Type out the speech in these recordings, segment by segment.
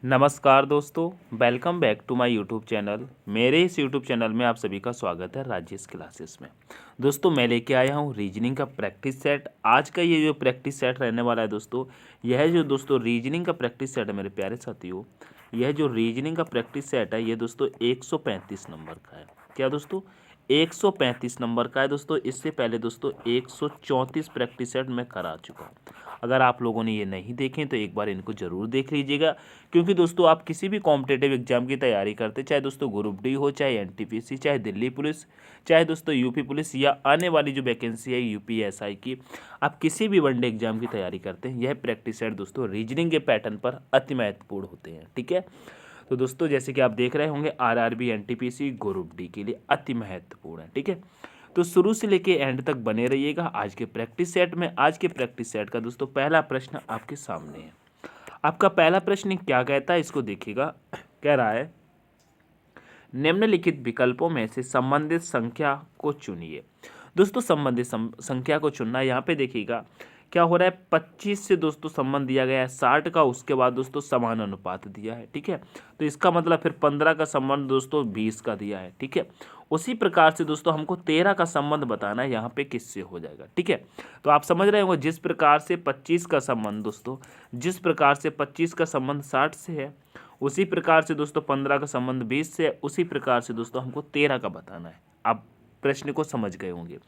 नमस्कार दोस्तों, welcome back to my YouTube channel. मेरे इस यूट्यूब चैनल में आप सभी का स्वागत है राजेश क्लासेस में। दोस्तों मैं लेके आया हूँ रीजनिंग का प्रैक्टिस सेट। आज का ये जो प्रैक्टिस सेट रहने वाला है दोस्तों, यह जो दोस्तों रीजनिंग का प्रैक्टिस सेट है मेरे प्यारे साथियों, यह जो रीजनिंग का प्रैक्टिस सेट है ये दोस्तों 135 नंबर का है। क्या दोस्तों? 135 नंबर का है दोस्तों। इससे पहले दोस्तों 134 प्रैक्टिस सेट मैं करा चुका हूँ। अगर आप लोगों ने ये नहीं देखें तो एक बार इनको ज़रूर देख लीजिएगा, क्योंकि दोस्तों आप किसी भी कॉम्पिटेटिव एग्जाम की तैयारी करते, चाहे दोस्तों ग्रुप डी हो, चाहे एनटीपीसी, चाहे दिल्ली पुलिस, चाहे दोस्तों यूपी पुलिस, या आने वाली जो वैकेंसी है यूपीएसआई की, आप किसी भी वनडे एग्जाम की तैयारी करते हैं, यह प्रैक्टिस सेट दोस्तों रीजनिंग के पैटर्न पर अति महत्वपूर्ण होते हैं। ठीक है, तो दोस्तों जैसे कि आप देख रहे होंगे आरआरबी एनटीपीसी ग्रुप डी के लिए अति महत्वपूर्ण है। ठीक है, तो शुरू से लेके एंड तक बने रहिएगा आज के प्रैक्टिस सेट में। आज के प्रैक्टिस सेट का दोस्तों पहला प्रश्न आपके सामने है। आपका पहला प्रश्न क्या कहता है, इसको देखिएगा। कह रहा है निम्नलिखित विकल्पों में से संबंधित संख्या को चुनिए। दोस्तों संबंधित संख्या को चुनना, यहाँ पे देखिएगा क्या हो रहा है। 25 से दोस्तों संबंध दिया गया है 60 का, उसके बाद दोस्तों समान अनुपात दिया है। ठीक है, तो इसका मतलब फिर 15 का संबंध दोस्तों 20 का दिया है। ठीक है, उसी प्रकार से दोस्तों हमको 13 का संबंध बताना है, यहाँ पे किससे हो जाएगा। ठीक है, तो आप समझ रहे होंगे जिस प्रकार से 25 का संबंध दोस्तों, जिस प्रकार से 25 का संबंध 60 से है, उसी प्रकार से दोस्तों 15 का संबंध 20 से है, उसी प्रकार से दोस्तों हमको 13 का बताना है। आप प्रश्न को समझ गए होंगे।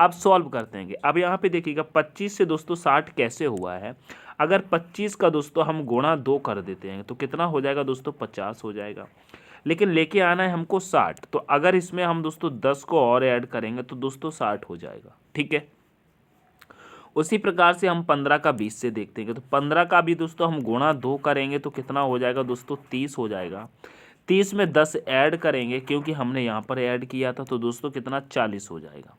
अब सॉल्व करते हैं। अब यहाँ पे देखिएगा 25 से दोस्तों 60 कैसे हुआ है। अगर 25 का दोस्तों हम गुणा 2 कर देते हैं तो कितना हो जाएगा दोस्तों, 50 हो जाएगा। लेकिन लेके आना है हमको 60, तो अगर इसमें हम दोस्तों 10 को और ऐड करेंगे तो दोस्तों 60 हो जाएगा। ठीक है, उसी प्रकार से हम 15 का 20 से देखते हैं तो 15 का भी दोस्तों हम गुणा 2 करेंगे तो कितना हो जाएगा दोस्तों, 30 हो जाएगा। 30 में 10 ऐड करेंगे क्योंकि हमने यहाँ पर ऐड किया था, तो दोस्तों कितना, 40 हो जाएगा।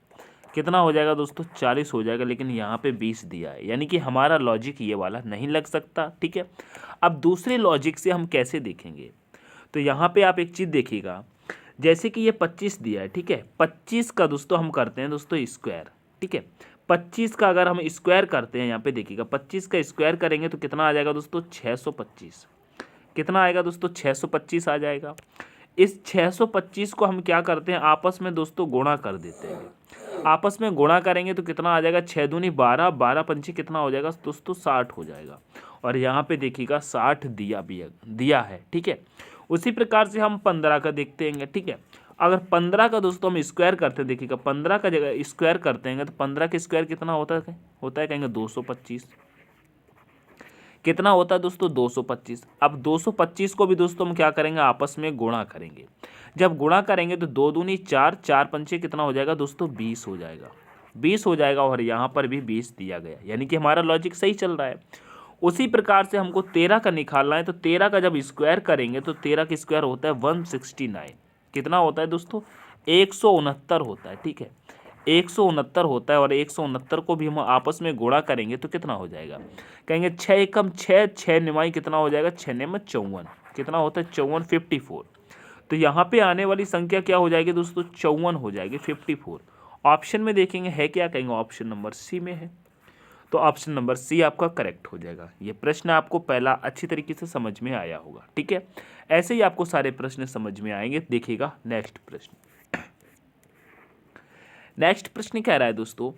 कितना हो जाएगा दोस्तों, 40 हो जाएगा। लेकिन यहाँ पे 20 दिया है, यानी कि हमारा लॉजिक ये वाला नहीं लग सकता। ठीक है, अब दूसरे लॉजिक से हम कैसे देखेंगे, तो यहाँ पे आप एक चीज़ देखिएगा। जैसे कि ये 25 दिया है, ठीक है, 25 का दोस्तों हम करते हैं दोस्तों स्क्वायर। ठीक है, 25 का अगर हम स्क्वायर करते हैं, यहाँ पे देखिएगा 25 का स्क्वायर करेंगे तो कितना आ जाएगा दोस्तों, 625। कितना आएगा दोस्तों, 625 आ जाएगा। इस 625 को हम क्या करते हैं, आपस में दोस्तों गुणा कर देते हैं। आपस में गुणा करेंगे तो कितना आ जाएगा, 6 दूनी 12, 12 पंची कितना हो जाएगा दोस्तों, 60 हो जाएगा। और यहाँ पे देखिएगा 60 दिया है। ठीक है, उसी प्रकार से हम 15 का देखते हैं। ठीक है, अगर 15 का दोस्तों हम स्क्वायर करते हैं, देखिएगा 15 का जगह स्क्वायर करते हैं तो 15 का स्क्वायर कितना होता है कहेंगे 225। कितना होता है दोस्तों, 225। अब 225 को भी दोस्तों हम क्या करेंगे, आपस में गुणा करेंगे। जब गुणा करेंगे तो 2 दूनी 4, 4 पंचे कितना हो जाएगा दोस्तों, 20 हो जाएगा। 20 हो जाएगा और यहाँ पर भी 20 दिया गया, यानी कि हमारा लॉजिक सही चल रहा है। उसी प्रकार से हमको 13 का निकालना है, तो 13 का जब स्क्वायर करेंगे तो 13 का स्क्वायर होता है 169। कितना होता है दोस्तों, 169 होता है। ठीक है, 169 होता है। और 169 को भी हम आपस में गुणा करेंगे तो कितना हो जाएगा, कहेंगे 6 एकम 6, 6 निमाई कितना हो जाएगा, 6 निम 54। कितना होता है, 54, 54। तो यहाँ पे आने वाली संख्या क्या हो जाएगी दोस्तों, 54 हो जाएगी, 54। ऑप्शन में देखेंगे है क्या, कहेंगे ऑप्शन नंबर सी में है। तो ऑप्शन नंबर सी आपका करेक्ट हो जाएगा। ये प्रश्न आपको पहला अच्छी तरीके से समझ में आया होगा। ठीक है, ऐसे ही आपको सारे प्रश्न समझ में आएंगे। देखिएगा नेक्स्ट प्रश्न। नेक्स्ट प्रश्न कह रहा है दोस्तों,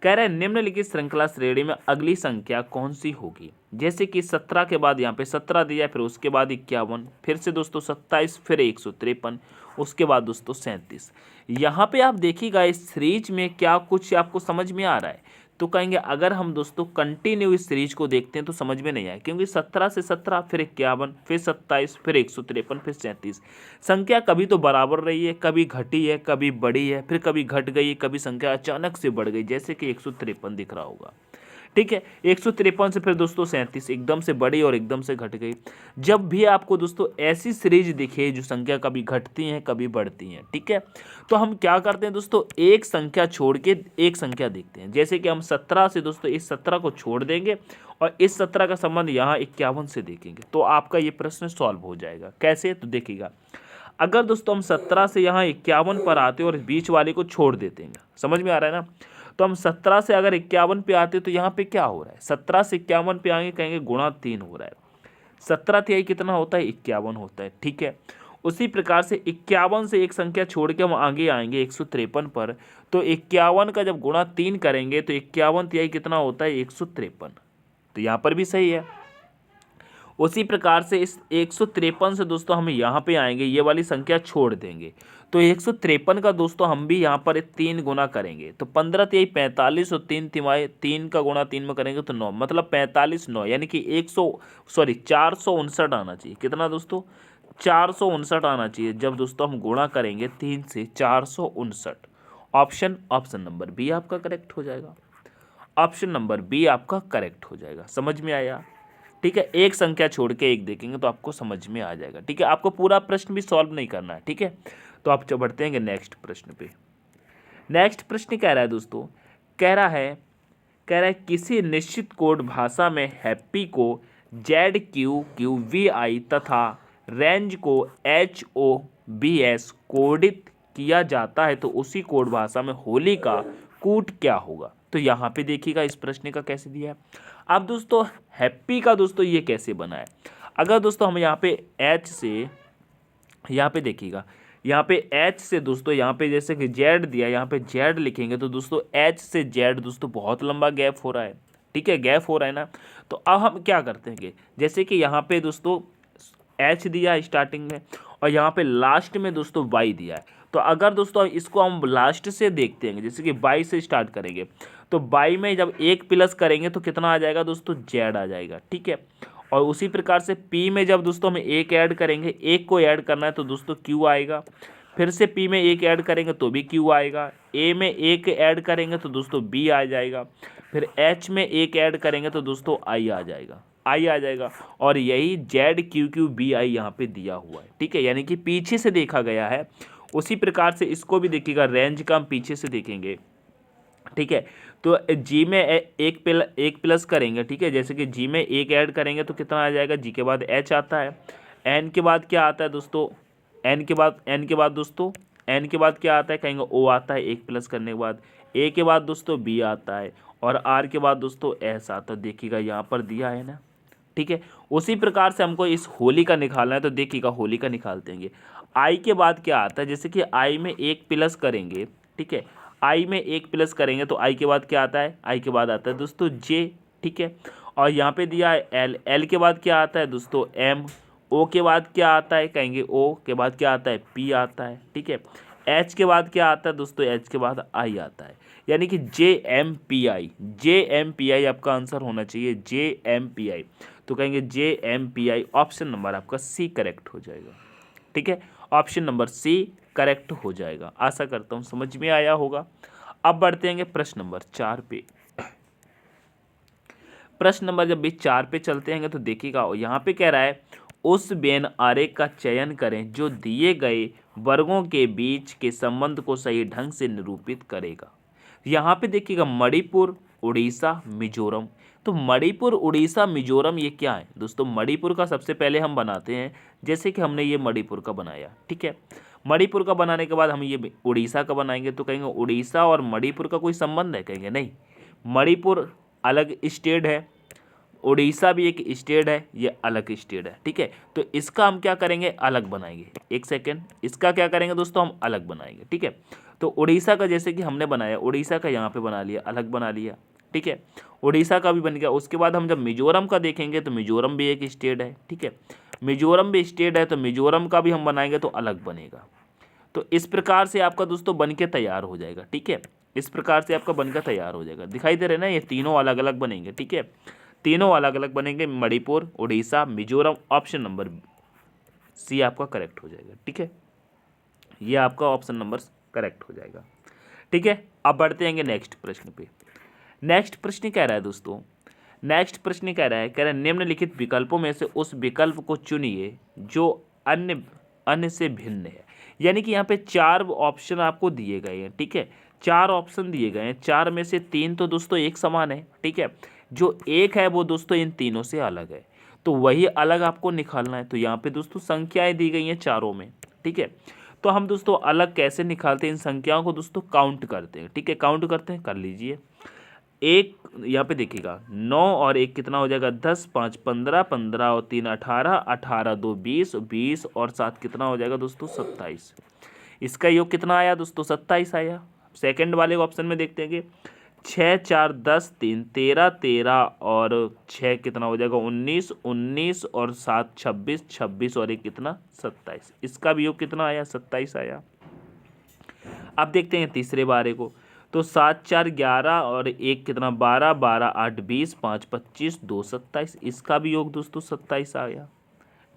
कह रहा है निम्नलिखित श्रृंखला श्रेणी में अगली संख्या कौन सी होगी। जैसे कि 17 के बाद यहाँ पे 17 दिया है, फिर उसके बाद 51, फिर से दोस्तों 27, फिर 153, उसके बाद दोस्तों 37। यहाँ पे आप देखिएगा इस सीरीज में क्या कुछ आपको समझ में आ रहा है, तो कहेंगे अगर हम दोस्तों कंटिन्यू इस सीरीज को देखते हैं तो समझ में नहीं आए, क्योंकि 17 से 17, फिर 51, फिर 27, फिर 153, फिर 37। संख्या कभी तो बराबर रही है, कभी घटी है, कभी बढ़ी है, फिर कभी घट गई, कभी संख्या अचानक से बढ़ गई, जैसे कि 153 दिख रहा होगा। ठीक है, 153 से फिर दोस्तों 37, एकदम से बढ़ी और एकदम से घट गई। जब भी आपको दोस्तों ऐसी सीरीज दिखे जो संख्या कभी घटती हैं कभी बढ़ती हैं, ठीक है, तो हम क्या करते हैं दोस्तों, एक संख्या छोड़ के एक संख्या देखते हैं। जैसे कि हम 17 से दोस्तों इस 17 को छोड़ देंगे और इस 17 का संबंध यहाँ 51 से देखेंगे, तो आपका ये प्रश्न सॉल्व हो जाएगा। कैसे, तो देखिएगा अगर दोस्तों हम 17 से यहाँ 51 पर आते और बीच वाले को छोड़ देते हैं, समझ में आ रहा है ना, तो हम 17 से अगर 51 पे आते तो यहाँ पे क्या हो रहा है, 17 से 51 पे आएंगे, कहेंगे गुणा 3 हो रहा है। 17 तिहाई कितना होता है? 51 होता है। ठीक है, उसी प्रकार से 51 से एक संख्या छोड़ के हम आगे आएंगे 153 पर, तो 51 का जब गुणा 3 करेंगे तो 51 तिहाई कितना होता है? 153। तो यहाँ पर भी सही है। उसी प्रकार से इस 153 से दोस्तों हम यहाँ पे आएंगे, ये वाली संख्या छोड़ देंगे, तो 153 का दोस्तों हम भी यहाँ पर 3 गुना करेंगे, तो 15 तिहाई 45 और 3 तिहाई 3 का गुणा 3 में करेंगे तो 9, मतलब 45 9, यानी कि 459 आना चाहिए। कितना दोस्तों? 459 आना चाहिए जब दोस्तों हम गुणा करेंगे 3 से 459। ऑप्शन नंबर बी आपका करेक्ट हो जाएगा। ऑप्शन नंबर बी आपका करेक्ट हो जाएगा। समझ में आया? ठीक है, एक संख्या छोड़ के एक देखेंगे तो आपको समझ में आ जाएगा। ठीक है, आपको पूरा प्रश्न भी सॉल्व नहीं करना है। ठीक है, तो आप बढ़ते हैं नेक्स्ट प्रश्न पे। नेक्स्ट प्रश्न कह रहा है दोस्तों, कह रहा है किसी निश्चित कोड भाषा में हैप्पी को ZQQVI तथा रेंज को HOBS कोडित किया जाता है, तो उसी कोड भाषा में होली का कूट क्या होगा? तो यहाँ पे देखिएगा इस प्रश्न का कैसे दिया है। अब दोस्तों हैप्पी का दोस्तों ये कैसे बना है? अगर दोस्तों हम यहाँ पे H से, यहाँ पे देखिएगा, यहाँ पे H से दोस्तों, यहाँ पे जैसे कि Z दिया, यहाँ पे Z लिखेंगे तो दोस्तों H से Z दोस्तों बहुत लंबा गैप हो रहा है। ठीक है, गैप हो रहा है ना, तो अब हम क्या करते हैं, जैसे कि यहाँ पे दोस्तों H दिया है स्टार्टिंग में और यहाँ पे लास्ट में दोस्तों Y दिया है, तो अगर दोस्तों इसको हम लास्ट से देखते हैं, जैसे कि Y से स्टार्ट करेंगे, तो Y में जब एक प्लस करेंगे तो कितना आ जाएगा दोस्तों? Z आ जाएगा। ठीक है, और उसी प्रकार से P में जब दोस्तों हम एक ऐड करेंगे, एक को ऐड करना है तो दोस्तों Q आएगा, फिर से P में एक ऐड करेंगे तो भी Q आएगा, A में एक ऐड करेंगे तो दोस्तों B आ जाएगा, फिर H में एक ऐड करेंगे तो दोस्तों I आ जाएगा, और यही ZQQBI यहाँ पे दिया हुआ है। ठीक है, यानी कि पीछे से देखा गया है। उसी प्रकार से इसको भी देखिएगा, रेंज का हम पीछे से देखेंगे। ठीक है, तो जी में एक प्लस करेंगे। ठीक है, जैसे कि जी में एक ऐड करेंगे तो कितना आ जाएगा? जी के बाद H आता है, एन के बाद क्या आता है दोस्तों? एन के बाद दोस्तों एन के बाद क्या आता है? कहेंगे O आता है एक प्लस करने के बाद, ए के बाद दोस्तों B आता है, और आर के बाद दोस्तों S आता है। देखिएगा यहाँ पर दिया है ना। ठीक है, उसी प्रकार से हमको इस होली का निकालना है, तो देखिएगा होली का निकालते हैं। आई के बाद क्या आता है? जैसे कि आई में एक प्लस करेंगे। ठीक है, आई में एक प्लस करेंगे तो आई के बाद क्या आता है? आई के बाद आता है दोस्तों जे। ठीक है, और यहाँ पे दिया है एल, एल के बाद क्या आता है दोस्तों? एम, ओ के बाद क्या आता है? कहेंगे ओ के बाद क्या आता है? पी आता है। ठीक है, एच के बाद क्या आता है दोस्तों? एच के बाद आई आता है, यानी कि JMPI आपका आंसर होना चाहिए, JMPI। तो कहेंगे JMPI, ऑप्शन नंबर आपका सी करेक्ट हो जाएगा। ठीक है, ऑप्शन नंबर सी करेक्ट हो जाएगा। आशा करता हूँ समझ में आया होगा। अब बढ़ते हैं प्रश्न नंबर 4 पे। प्रश्न नंबर जब भी 4 पे चलते हैं तो देखिएगा यहाँ पे कह रहा है, उस वेन आरेख का चयन करें जो दिए गए वर्गों के बीच के संबंध को सही ढंग से निरूपित करेगा। यहाँ पे देखिएगा मणिपुर, उड़ीसा, मिजोरम। तो मणिपुर, उड़ीसा, मिजोरम ये क्या है दोस्तों? मणिपुर का सबसे पहले हम बनाते हैं, जैसे कि हमने ये मणिपुर का बनाया। ठीक है, मणिपुर का बनाने के बाद हम ये उड़ीसा का बनाएंगे, तो कहेंगे उड़ीसा और मणिपुर का कोई संबंध है? कहेंगे नहीं, मणिपुर अलग स्टेट है, उड़ीसा भी एक स्टेट है, ये अलग स्टेट है। ठीक है, तो इसका हम क्या करेंगे? अलग बनाएंगे। एक सेकेंड, इसका क्या करेंगे दोस्तों? हम अलग बनाएंगे। ठीक है, तो उड़ीसा का जैसे कि हमने बनाया, उड़ीसा का यहाँ पे बना लिया, अलग बना लिया। ठीक है, उड़ीसा का भी बन गया। उसके बाद हम जब मिजोरम का देखेंगे तो मिजोरम भी एक स्टेट है। ठीक है, मिजोरम भी स्टेट है, तो मिजोरम का भी हम बनाएंगे तो अलग बनेगा। तो इस प्रकार से आपका दोस्तों बन के तैयार हो जाएगा। ठीक है, इस प्रकार से आपका बनकर तैयार हो जाएगा। दिखाई दे रहे ना, ये तीनों अलग अलग बनेंगे। ठीक है, तीनों अलग अलग बनेंगे, Manipur, Orissa, Mizoram. Option number C आपका करेक्ट हो जाएगा। ठीक है, ये आपका ऑप्शन नंबर करेक्ट हो जाएगा। ठीक है, अब बढ़ते हैं नेक्स्ट प्रश्न पे। नेक्स्ट प्रश्न कह रहा है दोस्तों, नेक्स्ट प्रश्न कह रहा है निम्नलिखित विकल्पों में से उस विकल्प को चुनिए जो अन्य से भिन्न है। यानी कि यहाँ पे 4 ऑप्शन आपको दिए गए हैं। ठीक है, 4 ऑप्शन दिए गए हैं, 4 में से 3 तो दोस्तों एक समान है। ठीक है, जो एक है वो दोस्तों इन तीनों से अलग है, तो वही अलग आपको निकालना है। तो यहाँ पे दोस्तों संख्याएं दी गई हैं चारों में। ठीक है, तो हम दोस्तों अलग कैसे निकालते हैं इन संख्याओं को? दोस्तों काउंट करते हैं। ठीक है, काउंट करते हैं, कर लीजिए। एक यहाँ पे देखिएगा 9 और 1 कितना हो जाएगा 10, 5 15, 15 और 3 18, 18 2 20, 20 और 7 कितना हो जाएगा दोस्तों 27। इसका योग कितना आया दोस्तों 27 आया। सेकंड वाले ऑप्शन में देखते हैं कि 6 4 10 3 13, 13 और 6 कितना हो जाएगा 19, 19 और 7 26, 26 और 1 कितना 27। इसका भी योग कितना आया 27 आया। अब देखते हैं तीसरे बारे को, तो 7 4 11 और 1 कितना 12, 12 8 20, 5 25, 2 27। इसका भी योग दोस्तों 27 आ गया।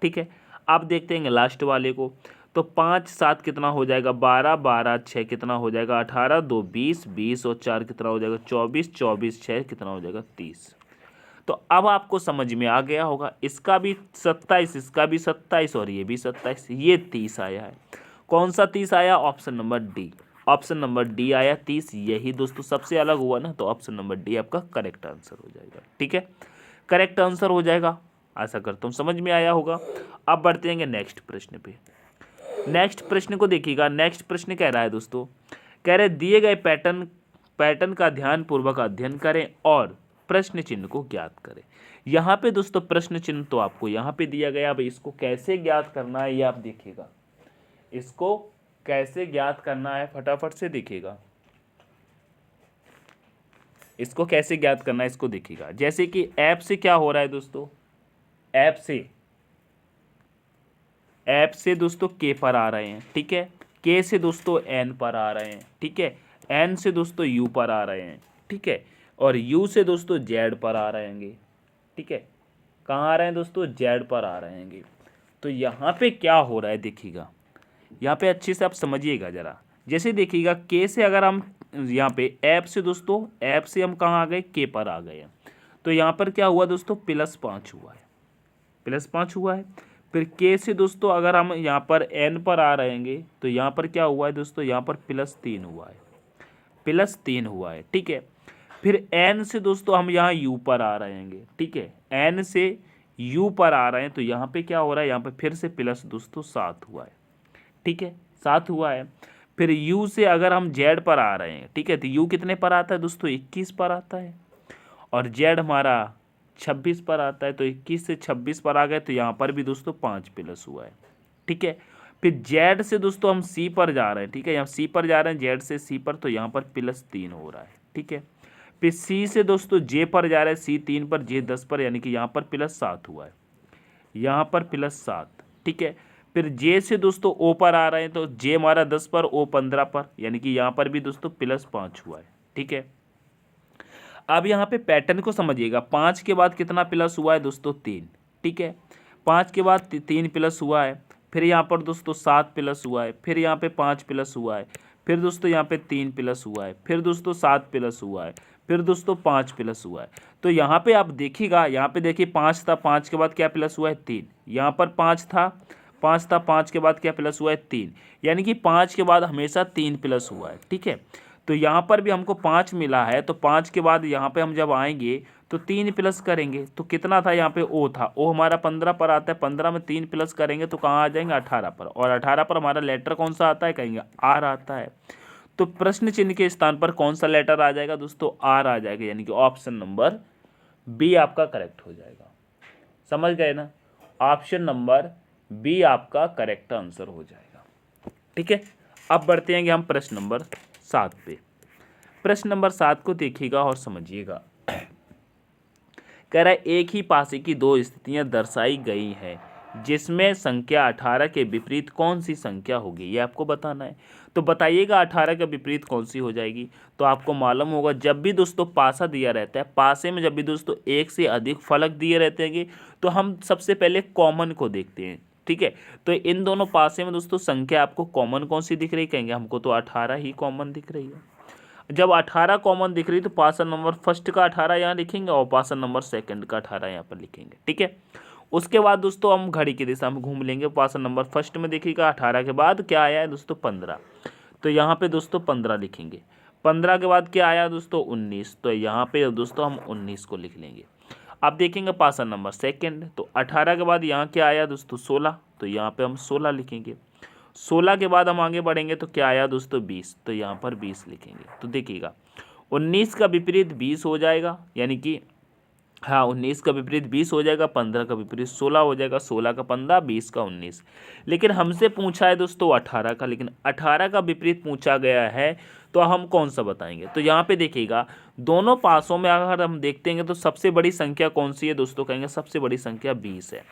ठीक है, अब देखते हैं लास्ट वाले को, तो 5 7 कितना हो जाएगा 12, 12 6 कितना हो जाएगा 18, 2 20, 20 और 4 कितना हो जाएगा 24, 24 6 कितना हो जाएगा 30। तो अब आपको समझ में आ गया होगा, इसका भी 27, इसका भी 27 और ये भी 27, ये 30 आया है। कौन सा 30 आया? Option number D. Option number D आया 30। यही दोस्तों सबसे अलग हुआ ना, तो ऑप्शन नंबर डी आपका करेक्ट आंसर हो जाएगा। ठीक है, करेक्ट आंसर हो जाएगा। आशा करता हूँ समझ में आया होगा। अब बढ़ते हैं नेक्स्ट प्रश्न पे। नेक्स्ट प्रश्न को देखिएगा। नेक्स्ट प्रश्न कह रहा है दोस्तों, कह रहे दिए गए पैटर्न का ध्यानपूर्वक अध्ययन करें और प्रश्न चिन्ह को ज्ञात करें। यहाँ पे दोस्तों प्रश्न चिन्ह तो आपको यहाँ पे दिया गया। अब इसको कैसे ज्ञात करना है ये आप देखिएगा। इसको कैसे ज्ञात करना है फटाफट से देखिएगा। इसको कैसे ज्ञात करना है इसको देखिएगा। जैसे कि ऐप से क्या हो रहा है दोस्तों, ऐप से दोस्तों के पर आ रहे हैं। ठीक है, के से दोस्तों एन पर आ रहे हैं। ठीक है, एन से दोस्तों यू पर आ रहे हैं। ठीक है, और यू से दोस्तों जेड पर आ रहेंगे। ठीक है, कहाँ आ रहे हैं दोस्तों? जेड पर आ रहेंगे। तो यहाँ पे क्या हो रहा है देखिएगा, यहाँ पे अच्छे से आप समझिएगा ज़रा। जैसे देखिएगा के से अगर हम यहाँ पे ऐप से दोस्तों, ऐप से हम कहाँ आ गए? के पर आ गए हैं। तो यहाँ पर क्या हुआ दोस्तों? +5 हुआ है, +5 हुआ है। फिर के से दोस्तों अगर हम यहाँ पर एन पर आ रहेंगे तो यहाँ पर क्या हुआ है दोस्तों? यहाँ पर +3 हुआ है, +3 हुआ है। ठीक है, फिर एन से दोस्तों हम यहाँ यू पर आ रहेंगे। ठीक है, एन से यू पर आ रहे हैं तो यहाँ पे क्या हो रहा है? यहाँ पे फिर से प्लस दोस्तों 7 हुआ है। ठीक है, 7 हुआ है। फिर यू से अगर हम जेड पर आ रहे हैं, ठीक है, तो यू कितने पर आता है दोस्तों? 21 पर आता है। और जेड हमारा 26 पर आता है। तो 21 से 26 पर आ गए तो यहाँ पर भी दोस्तों 5 प्लस हुआ है। ठीक है, फिर जेड से दोस्तों हम सी पर जा रहे हैं। ठीक है, यहाँ सी पर जा रहे हैं, जेड से सी पर, तो यहाँ पर +3 हो रहा है। ठीक है, फिर सी से दोस्तों जे पर जा रहे हैं, सी 3 पर, जे 10 पर, यानी कि यहाँ पर +7 हुआ है, यहाँ पर +7। ठीक है, फिर जे से दोस्तों ओ पर आ रहे हैं तो जे हमारा 10 पर, ओ 15 पर, यानी कि यहाँ पर भी दोस्तों +5 हुआ है। ठीक है, अब यहाँ पे पैटर्न को समझिएगा। 5 के बाद कितना प्लस हुआ है दोस्तों? 3। ठीक है, 5 के बाद 3 प्लस हुआ है। फिर यहाँ पर दोस्तों 7 प्लस हुआ है। फिर यहाँ पे 5 प्लस हुआ है। फिर दोस्तों यहाँ पे 3 प्लस हुआ है। फिर दोस्तों 7 प्लस हुआ है। फिर दोस्तों 5 प्लस हुआ है। तो यहाँ पे आप देखिएगा, यहाँ पे देखिए 5 था, 5 के बाद क्या प्लस हुआ है? 3। यहाँ पर 5 था, 5 के बाद क्या प्लस हुआ है? 3। यानी कि 5 के बाद हमेशा 3 प्लस हुआ है। ठीक है, तो यहाँ पर भी हमको 5 मिला है, तो 5 के बाद यहाँ पे हम जब आएंगे तो 3 प्लस करेंगे तो कितना था? यहाँ पे ओ था, ओ हमारा 15 पर आता है। 15 में 3 प्लस करेंगे तो कहाँ आ जाएंगे? 18 पर। और 18 पर हमारा लेटर कौन सा आता है? कहेंगे आर आता है। तो प्रश्न चिन्ह के स्थान पर कौन सा लेटर आ जाएगा दोस्तों? आर आ जाएगा, यानी कि ऑप्शन नंबर बी आपका करेक्ट हो जाएगा। समझ गए ना? ऑप्शन नंबर बी आपका करेक्ट आंसर हो जाएगा। ठीक है, अब बढ़ते हैं कि हम प्रश्न नंबर 7 पे। प्रश्न नंबर 7 को देखिएगा और समझिएगा। कह रहा है एक ही पासे की 2 स्थितियां दर्शाई गई हैं, जिसमें संख्या 18 के विपरीत कौन सी संख्या होगी, ये आपको बताना है। तो बताइएगा 18 के विपरीत कौन सी हो जाएगी। तो आपको मालूम होगा, जब भी दोस्तों पासा दिया रहता है, पासे में जब भी दोस्तों एक से अधिक फलक दिए रहते हैं तो हम सबसे पहले कॉमन को देखते हैं। ठीक है, तो इन दोनों पासे में दोस्तों संख्या आपको कॉमन कौन सी दिख रही? कहेंगे हमको तो 18 ही कॉमन दिख रही है। जब 18 कॉमन दिख रही तो पासा नंबर फर्स्ट का 18 यहाँ लिखेंगे और पासा नंबर सेकंड का 18 यहाँ पर लिखेंगे। ठीक है, उसके बाद दोस्तों हम घड़ी की दिशा में घूम लेंगे। पासा नंबर फर्स्ट में देखिएगा 18 के बाद क्या आया है दोस्तों? 15। तो यहाँ पे दोस्तों 15 लिखेंगे। 15 के बाद क्या आया दोस्तों? 19। तो यहाँ पे दोस्तों हम 19 को लिख लेंगे। अब देखेंगे पासा नंबर सेकंड, तो 18 के बाद यहाँ क्या आया दोस्तों? 16। तो यहाँ पे हम 16 लिखेंगे। 16 के बाद हम आगे बढ़ेंगे तो क्या आया दोस्तों? 20। तो यहाँ पर 20 लिखेंगे। तो देखिएगा 19 का विपरीत 20 हो जाएगा, यानी कि हाँ 19 का विपरीत 20 हो जाएगा, 15 का विपरीत 16 हो जाएगा, 16 का 15, 20 का 19। लेकिन हमसे पूछा है दोस्तों 18 का, लेकिन 18 का विपरीत पूछा गया है, तो हम कौन सा बताएंगे। तो यहाँ पे देखिएगा दोनों पासों में अगर हम देखते हैं तो सबसे बड़ी संख्या कौन सी है दोस्तों, कहेंगे सबसे बड़ी संख्या 20 है।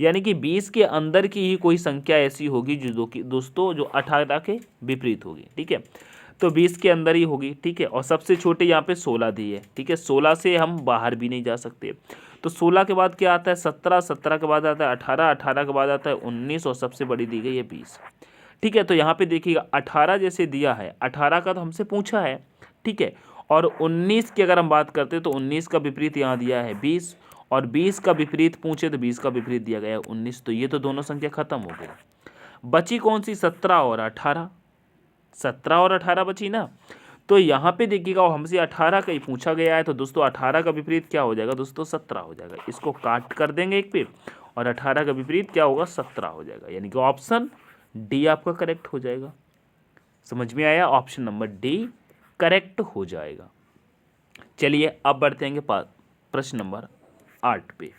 यानी कि 20 के अंदर की ही कोई संख्या ऐसी होगी जो दोस्तों जो 18 के विपरीत होगी, ठीक है। तो 20 के अंदर ही होगी, ठीक है। और सबसे छोटे यहाँ पे 16 दी है, ठीक है। 16 से हम बाहर भी नहीं जा सकते। तो 16 के बाद क्या आता है 17, 17 के बाद आता है 18, 18 के बाद आता है 19 और सबसे बड़ी दी गई है 20, ठीक है। तो यहाँ पे देखिएगा 18 जैसे दिया है, 18 का तो हमसे पूछा है, ठीक है। और 19 की अगर हम बात करते हैं तो 19 का विपरीत यहाँ दिया है 20, और 20 का विपरीत पूछे तो 20 का विपरीत दिया गया है 19। तो ये तो दोनों संख्या खत्म हो गई। बची कौन सी 17 और 18, 17 और 18 बची ना। तो यहाँ पे देखिएगा हमसे 18 का ही पूछा गया है, तो दोस्तों 18 का विपरीत क्या हो जाएगा दोस्तों 17 हो जाएगा। इसको काट कर देंगे एक पे, और 18 का विपरीत क्या होगा 17 हो जाएगा, यानी कि ऑप्शन डी आपका करेक्ट हो जाएगा। समझ में आया, ऑप्शन नंबर डी करेक्ट हो जाएगा। चलिए अब बढ़ते हैं प्रश्न नंबर 8 पे।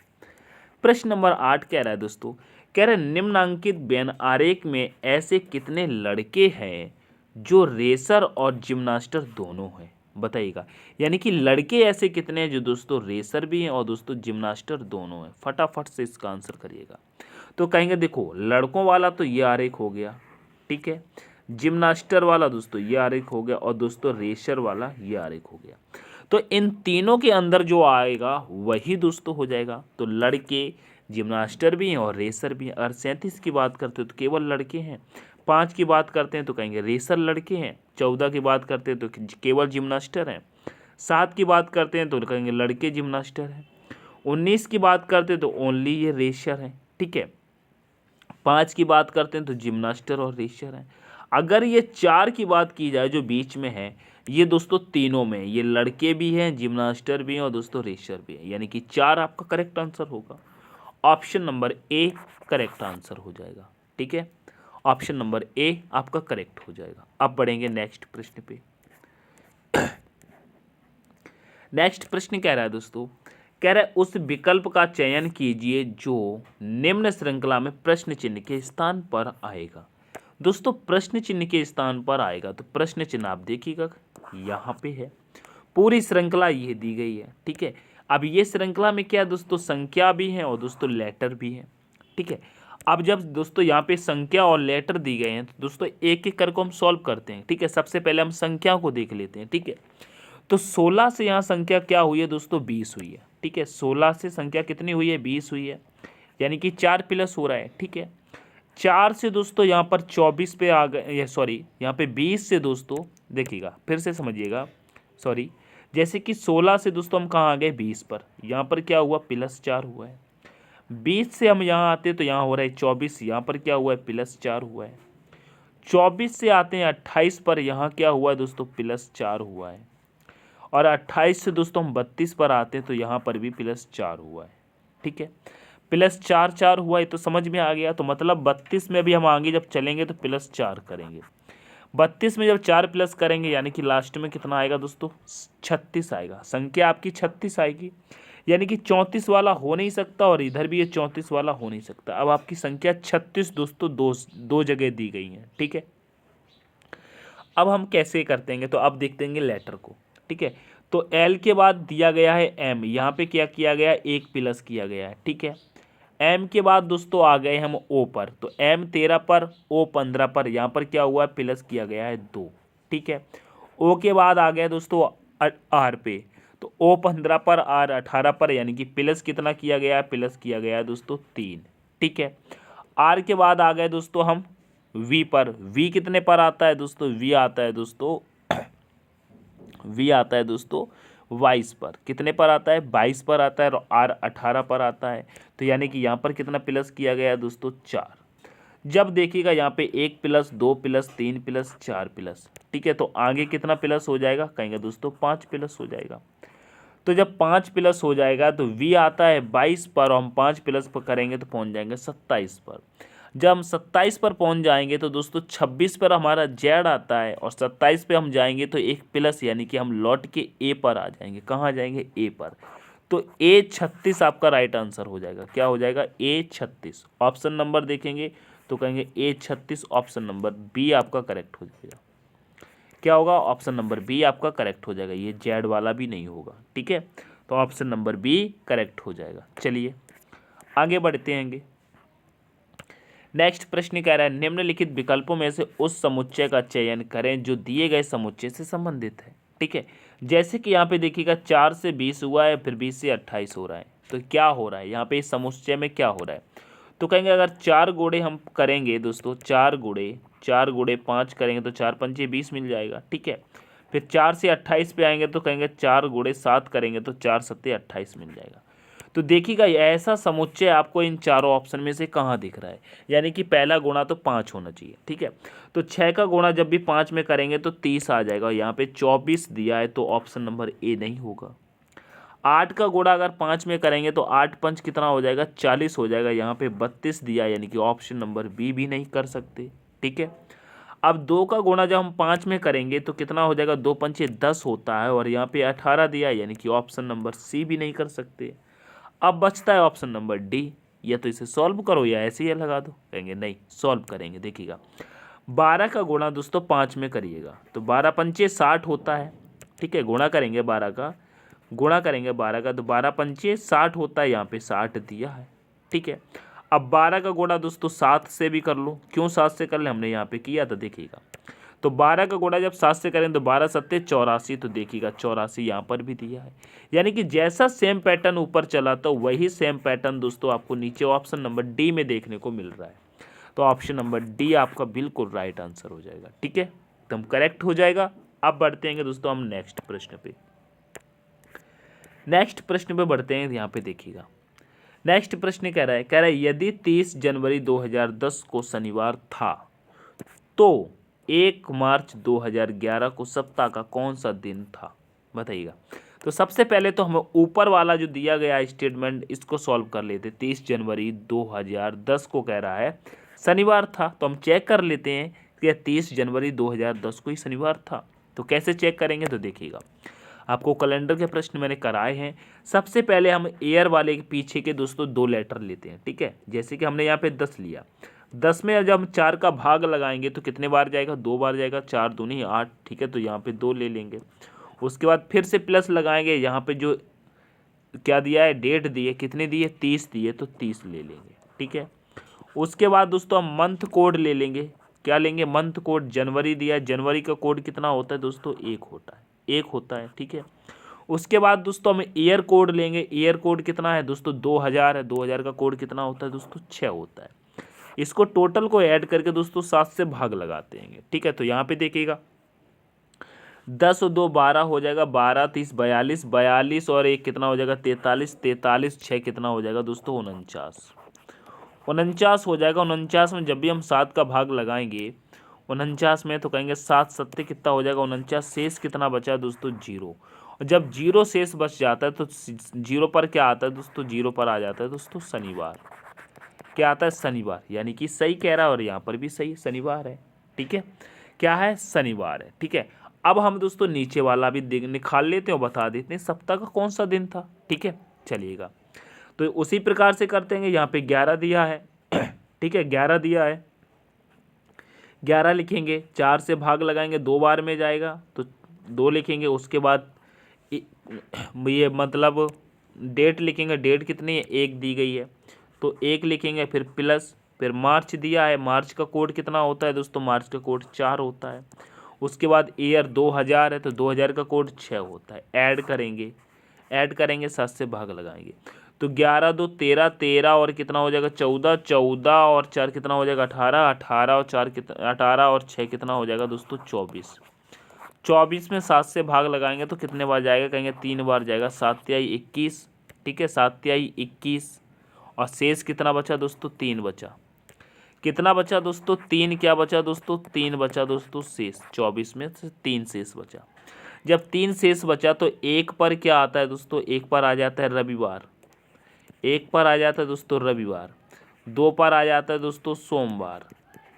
प्रश्न नंबर 8 कह रहा है दोस्तों, कह रहा है निम्नांकित व्यन आरेख में ऐसे कितने लड़के हैं जो रेसर और जिम्नास्टर दोनों हैं, बताइएगा। यानी कि लड़के ऐसे कितने हैं जो दोस्तों रेसर भी हैं और दोस्तों जिम्नास्टर दोनों हैं। फटाफट से इसका आंसर करिएगा। तो कहेंगे देखो लड़कों वाला तो ये आरेख हो गया, ठीक है। जिम्नास्टर वाला दोस्तों ये आरेख हो गया, और दोस्तों रेसर वाला ये आरेख हो गया। तो इन तीनों के अंदर जो आएगा वही दोस्तों हो जाएगा। तो लड़के जिम्नास्टर भी हैं और रेसर भी हैं। अगर 37 की बात करते हो तो केवल लड़के हैं, 5 की बात करते हैं तो कहेंगे रेसर लड़के हैं, 14 की बात करते हैं तो केवल जिम्नास्टर हैं, 7 की बात करते हैं तो कहेंगे लड़के जिम्नास्टर हैं, 19 की बात करते हैं तो ओनली ये रेसर हैं, ठीक है। 5 की बात करते हैं तो जिम्नास्टर और रेसर हैं। अगर ये 4 की बात की जाए जो बीच में है, ये दोस्तों तीनों में ये लड़के भी हैं, जिम्नास्टर भी हैं और दोस्तों रेसर भी है, यानी कि 4 आपका करेक्ट आंसर होगा। Option number A correct answer हो जाएगा, ठीक है। ऑप्शन नंबर ए आपका करेक्ट हो जाएगा। अब बढ़ेंगे नेक्स्ट प्रश्न पे। नेक्स्ट प्रश्न कह रहा है दोस्तों, कह रहा है उस विकल्प का चयन कीजिए जो निम्न श्रृंखला में प्रश्न चिन्ह के स्थान पर आएगा। दोस्तों प्रश्न चिन्ह के स्थान पर आएगा, तो प्रश्न चिन्ह आप देखिएगा यहाँ पे है, पूरी श्रृंखला ये दी गई है, ठीक है। अब ये श्रृंखला में क्या है दोस्तों संख्या भी है और दोस्तों लेटर भी है, ठीक है। अब जब दोस्तों यहाँ पे संख्या और लेटर दी गए हैं तो दोस्तों एक एक करके हम सॉल्व करते हैं, ठीक है। सबसे पहले हम संख्या को देख लेते हैं, ठीक है। तो 16 से यहाँ संख्या क्या हुई है दोस्तों 20 हुई है, ठीक है। 16 से संख्या कितनी हुई है 20 हुई है, यानी कि 4 प्लस हो रहा है, ठीक है। 4 से दोस्तों यहाँ पर 24 पे आ गए, सॉरी यहाँ पे 20 से दोस्तों देखिएगा फिर से समझिएगा, सॉरी जैसे कि 16 से दोस्तों हम कहाँ आ गए 20 पर, यहाँ पर क्या हुआ +4 हुआ है। 20 से हम यहाँ आते हैं तो यहाँ हो रहा है 24, यहाँ पर क्या हुआ है +4 हुआ है। 24 से आते हैं 28 पर, यहाँ क्या हुआ है दोस्तों +4 हुआ है। और 28 से दोस्तों हम 32 पर आते हैं तो यहाँ पर भी +4 हुआ है, ठीक है। +4 4 हुआ है तो समझ में आ गया। तो मतलब 32 में भी हम आगे जब चलेंगे तो +4 करेंगे, 32 में जब 4 प्लस करेंगे यानी कि लास्ट में कितना आएगा दोस्तों 36 आएगा। संख्या आपकी 36 आएगी, यानी कि 34 वाला हो नहीं सकता और इधर भी ये 34 वाला हो नहीं सकता। अब आपकी संख्या 36 दोस्तों दो जगह दी गई हैं, ठीक है। अब हम कैसे करते हैं तो अब देखते हैं लेटर को, ठीक है। तो एल के बाद दिया गया है एम, यहाँ पे क्या किया गया है 1 प्लस किया गया है, ठीक है। एम के बाद दोस्तों आ गए हम ओ पर, तो एम 13 पर ओ 15 पर, यहाँ पर क्या हुआ है प्लस किया गया है 2, ठीक है। ओ के बाद आ गया दोस्तों आर पे, तो ओ 15 पर आर 18 पर, यानी कि प्लस कितना किया गया है प्लस किया गया है दोस्तों 3, ठीक है। आर के बाद आ गए दोस्तों हम वी पर, वी कितने पर आता है दोस्तों वी आता है दोस्तों वी आता है दोस्तों 22 पर, कितने पर आता है 22 पर आता है, और आर 18 पर आता है। तो यानी कि यहाँ पर कितना प्लस किया गया है दोस्तों 4। जब देखिएगा यहाँ पे 1 प्लस 2 प्लस 3 प्लस 4 प्लस, ठीक है। तो आगे कितना प्लस हो जाएगा कहेंगे दोस्तों 5 प्लस हो जाएगा। तो जब 5 प्लस हो जाएगा तो वी आता है 22 पर, और हम 5 प्लस पर करेंगे तो पहुँच जाएंगे 27 पर। जब हम 27 पर पहुंच जाएंगे तो दोस्तों 26 पर हमारा जेड आता है और 27 पे हम जाएंगे तो एक प्लस, यानी कि हम लौट के ए पर आ जाएंगे। कहाँ आ जाएंगे? ए पर। तो ए 36 आपका राइट आंसर हो जाएगा। क्या हो जाएगा? ए 36। ऑप्शन नंबर देखेंगे तो कहेंगे ए 36, ऑप्शन नंबर बी आपका करेक्ट हो जाएगा। क्या होगा? ऑप्शन नंबर बी आपका करेक्ट हो जाएगा, ये जेड वाला भी नहीं होगा। ठीक है, तो ऑप्शन नंबर बी करेक्ट हो जाएगा। चलिए आगे बढ़ते हैं। नेक्स्ट प्रश्न कह रहा है निम्नलिखित विकल्पों में से उस समुच्चय का चयन करें जो दिए गए समुच्चय से संबंधित है। ठीक है, जैसे कि यहाँ पे देखिएगा 4 से 20 हुआ है, फिर 20 से 28 हो रहा है। तो क्या हो रहा है यहाँ पे इस समुच्चय में? क्या हो रहा है? तो कहेंगे अगर 4 गुणे हम करेंगे दोस्तों, 4 गुणे 5 करेंगे तो 4 पंचे 20 मिल जाएगा। ठीक है, फिर 4 से 28 पे आएंगे तो कहेंगे 4 गुणे 7 करेंगे तो 4 सत्ते 28 मिल जाएगा। तो देखिएगा ऐसा समुच्चय आपको इन चारों ऑप्शन में से कहाँ दिख रहा है, यानी कि पहला गुणा तो 5 होना चाहिए। ठीक है, तो 6 का गुणा जब भी 5 में करेंगे तो 30 आ जाएगा। यहाँ पे 24 दिया है तो ऑप्शन नंबर ए नहीं होगा। 8 का गुणा अगर 5 में करेंगे तो 8 पंच कितना हो जाएगा? 40 हो जाएगा। यहाँ पे 32 दिया, यानी कि ऑप्शन नंबर बी भी नहीं कर सकते। ठीक है, अब 2 का गुणा जब हम 5 में करेंगे तो कितना हो जाएगा? 2 पंचे 10 होता है और यहाँ पे 18 दिया, यानी कि ऑप्शन नंबर सी भी नहीं कर सकते। अब बचता है ऑप्शन नंबर डी, या तो इसे सॉल्व करो या ऐसे ही लगा दो। कहेंगे नहीं, सॉल्व करेंगे। देखिएगा 12 का गुणा दोस्तों 5 में करिएगा तो 12 पंचे 60 होता है। ठीक है, गुणा करेंगे 12 का, तो 12 पंचे 60 होता है। यहाँ पे 60 दिया है। ठीक है, अब 12 का गुणा दोस्तों 7 से भी कर लो। क्यों 7 से कर ले? हमने यहाँ पे किया था। देखिएगा तो 12 का गुणा जब 7 से करें तो 12 सत्ते 84, तो देखिएगा 84 यहाँ पर भी दिया है। यानी कि जैसा सेम पैटर्न ऊपर चला तो वही सेम पैटर्न दोस्तों आपको नीचे ऑप्शन नंबर डी में देखने को मिल रहा है। तो ऑप्शन नंबर डी आपका बिल्कुल राइट आंसर हो जाएगा। ठीक है, एकदम करेक्ट हो जाएगा। अब बढ़ते हैं दोस्तों हम नेक्स्ट प्रश्न पे बढ़ते हैं। यहाँ पे देखिएगा नेक्स्ट प्रश्न कह रहा है यदि 30 जनवरी 2010 को शनिवार था तो 1 मार्च 2011 को सप्ताह का कौन सा दिन था? बताइएगा। तो सबसे पहले तो हम ऊपर वाला जो दिया गया स्टेटमेंट इसको सॉल्व कर लेते। 30 जनवरी 2010 को कह रहा है शनिवार था, तो हम चेक कर लेते हैं कि 30 जनवरी 2010 को ही शनिवार था। तो कैसे चेक करेंगे? तो देखिएगा आपको कैलेंडर के प्रश्न मैंने कराए हैं। सबसे पहले हम ईयर वाले के पीछे के दोस्तों 2 लेटर लेते हैं। ठीक है, जैसे कि हमने यहाँ पे 10 लिया, 10 में जब हम 4 का भाग लगाएंगे तो कितने बार जाएगा? 2 बार जाएगा। 4 दूनी 8। ठीक है, तो यहाँ पे 2 ले लेंगे। उसके बाद फिर से प्लस लगाएंगे। यहाँ पे जो क्या दिया है? डेट दिए, कितने दिए? 30 दिए, तो 30 ले लेंगे। ठीक है, उसके बाद दोस्तों हम मंथ कोड ले लेंगे। क्या लेंगे? Month code. जनवरी दिया, जनवरी का कोड कितना होता है दोस्तों? 1 होता है, 1 होता है। ठीक है, उसके बाद दोस्तों हम ईयर कोड लेंगे। ईयर कोड कितना है दोस्तों? 2000 है। 2000 का कोड कितना होता है दोस्तों? 6 होता है। इसको टोटल को ऐड करके दोस्तों 7 से भाग लगाते हैं। ठीक है, तो यहाँ पे देखिएगा 10 और 2 12 हो जाएगा। 12 30 42, 42 और 1 कितना हो जाएगा? 43, 43 6 कितना हो जाएगा दोस्तों? 49, 49 हो जाएगा। 49 में जब भी हम 7 का भाग लगाएंगे 49 में तो कहेंगे 7 सत्ते कितना हो जाएगा? 49। शेष कितना बचा दोस्तों? 0। और जब 0 शेष बच जाता है तो 0 पर क्या आता है दोस्तों? 0 पर आ जाता है दोस्तों शनिवार। क्या आता है? शनिवार। यानी कि सही कह रहा है और यहाँ पर भी सही, शनिवार है। ठीक है, क्या है? शनिवार है। ठीक है, अब हम दोस्तों नीचे वाला भी निकाल लेते हैं और बता देते हैं सप्ताह का कौन सा दिन था। ठीक है, चलिएगा तो उसी प्रकार से करते हैं। यहाँ पे 11 दिया है। ठीक है, 11 दिया है, 11 लिखेंगे। 4 से भाग लगाएंगे, 2 बार में जाएगा तो 2 लिखेंगे। उसके बाद ये मतलब डेट लिखेंगे। डेट कितनी है? 1 दी गई है तो 1 लिखेंगे। फिर प्लस, फिर मार्च दिया है। मार्च का कोड कितना होता है दोस्तों? मार्च का कोड 4 होता है। उसके बाद ईयर 2000 है तो 2000 का कोड 6 होता है। ऐड करेंगे 7 से भाग लगाएंगे तो 11 2 13, 13 और कितना हो जाएगा? 14, 14 और 4 कितना हो जाएगा? 18, 18 और 4 कितना? 18 और 6 कितना हो जाएगा दोस्तों? 24। 24 में 7 से भाग लगाएंगे तो कितने बार जाएगा? कहेंगे 3 बार जाएगा। 7 तिहाई 21। ठीक है, 7 तिहाई 21 और शेष कितना बचा दोस्तों? 3 बचा। कितना बचा दोस्तों? 3। क्या बचा दोस्तों? 3 बचा दोस्तों शेष। 24 में से 3 शेष बचा। जब 3 शेष बचा तो 1 पर क्या आता है दोस्तों? 1 पर आ जाता है रविवार। 1 पर आ जाता है दोस्तों रविवार। 2 पर आ जाता है दोस्तों सोमवार,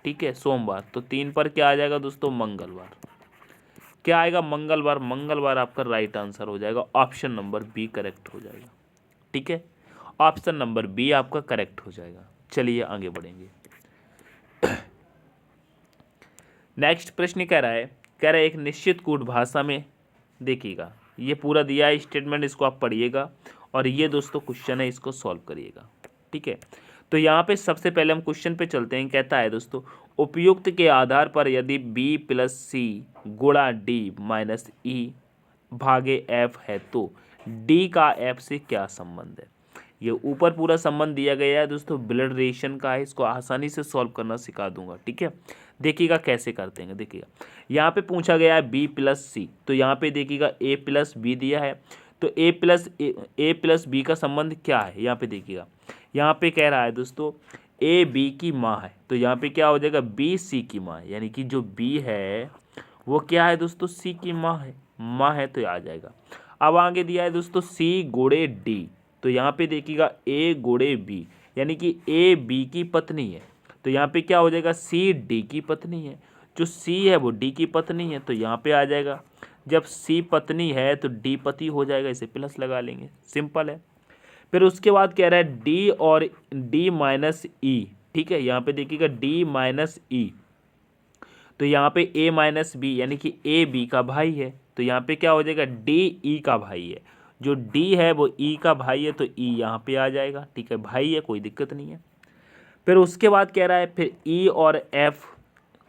ठीक है सोमवार। तो 3 पर क्या आ जाएगा दोस्तों मंगलवार। क्या आएगा मंगलवार, मंगलवार आपका राइट आंसर हो जाएगा, ऑप्शन नंबर बी करेक्ट हो जाएगा, ठीक है ऑप्शन नंबर बी आपका करेक्ट हो जाएगा। चलिए आगे बढ़ेंगे। नेक्स्ट प्रश्न कह रहा है एक निश्चित कूट भाषा में, देखिएगा ये पूरा दिया है स्टेटमेंट, इसको आप पढ़िएगा और ये दोस्तों क्वेश्चन है, इसको सॉल्व करिएगा, ठीक है। तो यहाँ पे सबसे पहले हम क्वेश्चन पे चलते हैं। कहता है दोस्तों उपयुक्त के आधार पर यदि b प्लस सी गुणा डी माइनस ई भागे f है तो d का f से क्या संबंध है। ये ऊपर पूरा संबंध दिया गया है दोस्तों, ब्लड रिलेशन का है, इसको आसानी से सॉल्व करना सिखा दूंगा, ठीक है। देखिएगा कैसे करते हैं, देखिएगा यहाँ पे पूछा गया है b प्लस सी, तो यहाँ पे देखिएगा a प्लस बी दिया है, तो a प्लस बी का संबंध क्या है। यहाँ पे देखिएगा, यहाँ पे कह रहा है दोस्तों a b की माँ है, तो यहाँ पे क्या हो जाएगा b c की माँ है, यानी कि जो b है वो क्या है दोस्तों c की माँ है तो आ जाएगा। अब आगे दिया है दोस्तों c गुणे d, तो यहाँ पे देखिएगा a गुणे b, यानी कि a b की पत्नी है, तो यहाँ पे क्या हो जाएगा c d की पत्नी है, जो c है वो d की पत्नी है, तो यहाँ पे आ जाएगा। जब c पत्नी है तो d पति हो जाएगा, इसे प्लस लगा लेंगे, सिंपल है। फिर उसके बाद कह रहा है d और d माइनस ई, ठीक है यहाँ पे देखिएगा d माइनस ई, तो यहाँ पे a माइनस बी यानी कि a b का भाई है, तो यहाँ पे क्या हो जाएगा d e का भाई है, जो d है वो e का भाई है, तो e यहाँ पे आ जाएगा, ठीक है भाई है कोई दिक्कत नहीं है। फिर उसके बाद कह रहा है फिर e और f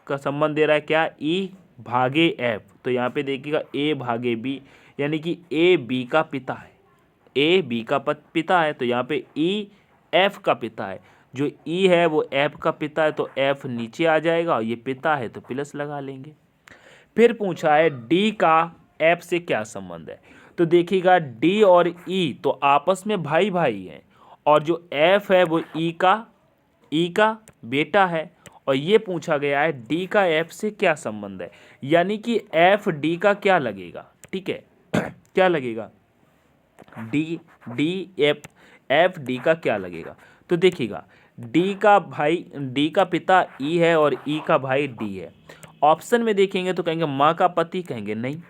का संबंध दे रहा है क्या, e भागे f, तो यहाँ पे देखिएगा a भागे b, यानी कि a b का पिता है, a b का पिता है, तो यहाँ पे e f का पिता है, जो e है वो f का पिता है, तो f नीचे आ जाएगा और ये पिता है तो प्लस लगा लेंगे। फिर पूछा है d का f से क्या संबंध है, तो देखिएगा d और e तो आपस में भाई भाई हैं, और जो f है वो e का बेटा है, और ये पूछा गया है d का f से क्या संबंध है, यानी कि f d का क्या लगेगा, ठीक है क्या लगेगा एफ डी का क्या लगेगा। तो देखिएगा डी का पिता ई है और ई का भाई डी है। ऑप्शन में देखेंगे तो कहेंगे माँ का पति, कहेंगे नहीं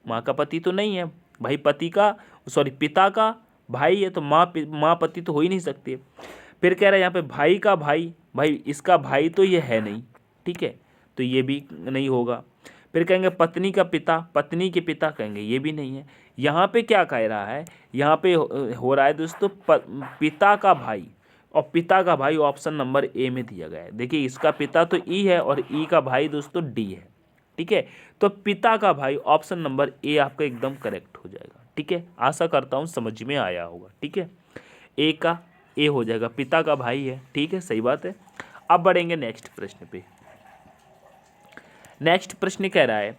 माँ का पति तो नहीं है भाई, पिता का भाई है तो माँ पति तो हो ही नहीं सकती। फिर कह रहा है यहाँ पे भाई का भाई इसका भाई तो ये है नहीं, ठीक है तो ये भी नहीं होगा। फिर कहेंगे पत्नी का पिता, पत्नी के पिता, कहेंगे ये भी नहीं है। यहाँ पे क्या कह रहा है, यहाँ पे हो रहा है दोस्तों पिता का भाई, और पिता का भाई ऑप्शन नंबर ए में दिया गया है। देखिए इसका पिता तो ई है और ई का भाई दोस्तों डी है, ठीक है तो पिता का भाई ऑप्शन नंबर ए आपका एकदम करेक्ट हो जाएगा, ठीक है आशा करता हूँ समझ में आया होगा, ठीक है ए का ए हो जाएगा, पिता का भाई है, ठीक है सही बात है। अब बढ़ेंगे नेक्स्ट प्रश्न पे। नेक्स्ट प्रश्न कह रहा है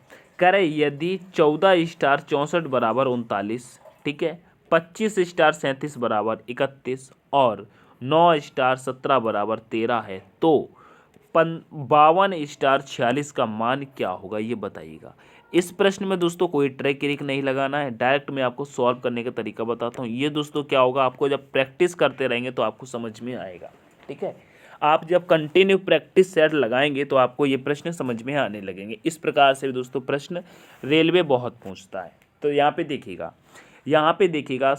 यदि 14 स्टार 64 बराबर 39, ठीक है 25 स्टार 37 बराबर 31 और 9 स्टार 17 बराबर 13 है तो 52 स्टार 46 का मान क्या होगा, ये बताइएगा। इस प्रश्न में दोस्तों कोई ट्रिक नहीं लगाना है, डायरेक्ट मैं आपको सॉल्व करने का तरीका बताता हूँ। ये दोस्तों क्या होगा, आपको जब प्रैक्टिस करते रहेंगे तो आपको समझ में आएगा, ठीक है आप जब कंटिन्यू प्रैक्टिस सेट लगाएंगे तो आपको ये प्रश्न समझ में आने लगेंगे। इस प्रकार से दोस्तों प्रश्न रेलवे बहुत पूछता है। तो यहाँ पे देखिएगा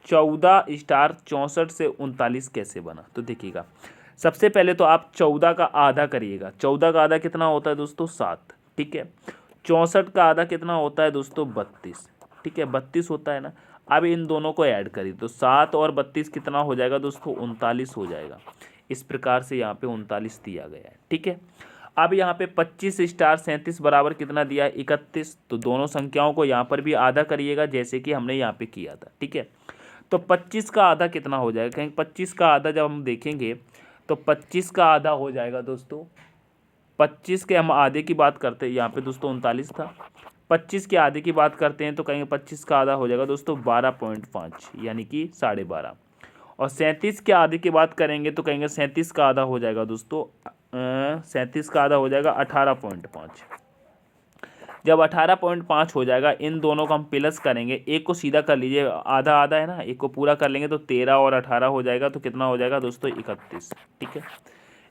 14 स्टार 64 से 39 कैसे बना। तो देखिएगा सबसे पहले तो आप 14 का आधा करिएगा, 14 का आधा कितना होता है दोस्तों 7, ठीक है 64 का आधा कितना होता है दोस्तों 32, ठीक है 32 होता है ना। अब इन दोनों को ऐड करिए तो 7 और 32 कितना हो जाएगा दोस्तों 39 हो जाएगा। इस प्रकार से यहाँ पे 39 दिया गया है, ठीक है। अब यहाँ पे 25 स्टार 37 बराबर कितना दिया है 31, तो दोनों संख्याओं को यहाँ पर भी आधा करिएगा जैसे कि हमने यहाँ पे किया था, ठीक है। तो 25 का आधा कितना हो जाएगा, कहीं 25 का आधा जब हम देखेंगे तो 25 का आधा हो जाएगा दोस्तों 25 के हम आधे की बात करते हैं, यहाँ पे दोस्तों 39 था, 25 के आधे की बात करते हैं तो कहेंगे 25 का आधा हो जाएगा दोस्तों 12.5 यानी कि 12.5, और 37 के आधे की बात करेंगे तो कहेंगे 37 का आधा हो जाएगा दोस्तों 37 का आधा हो जाएगा 18.5। जब 18.5 हो जाएगा, इन दोनों को हम प्लस करेंगे, एक को सीधा कर लीजिए, आधा आधा है ना, एक को पूरा कर लेंगे तो 13 और 18 हो जाएगा, तो कितना हो जाएगा दोस्तों 31। ठीक है,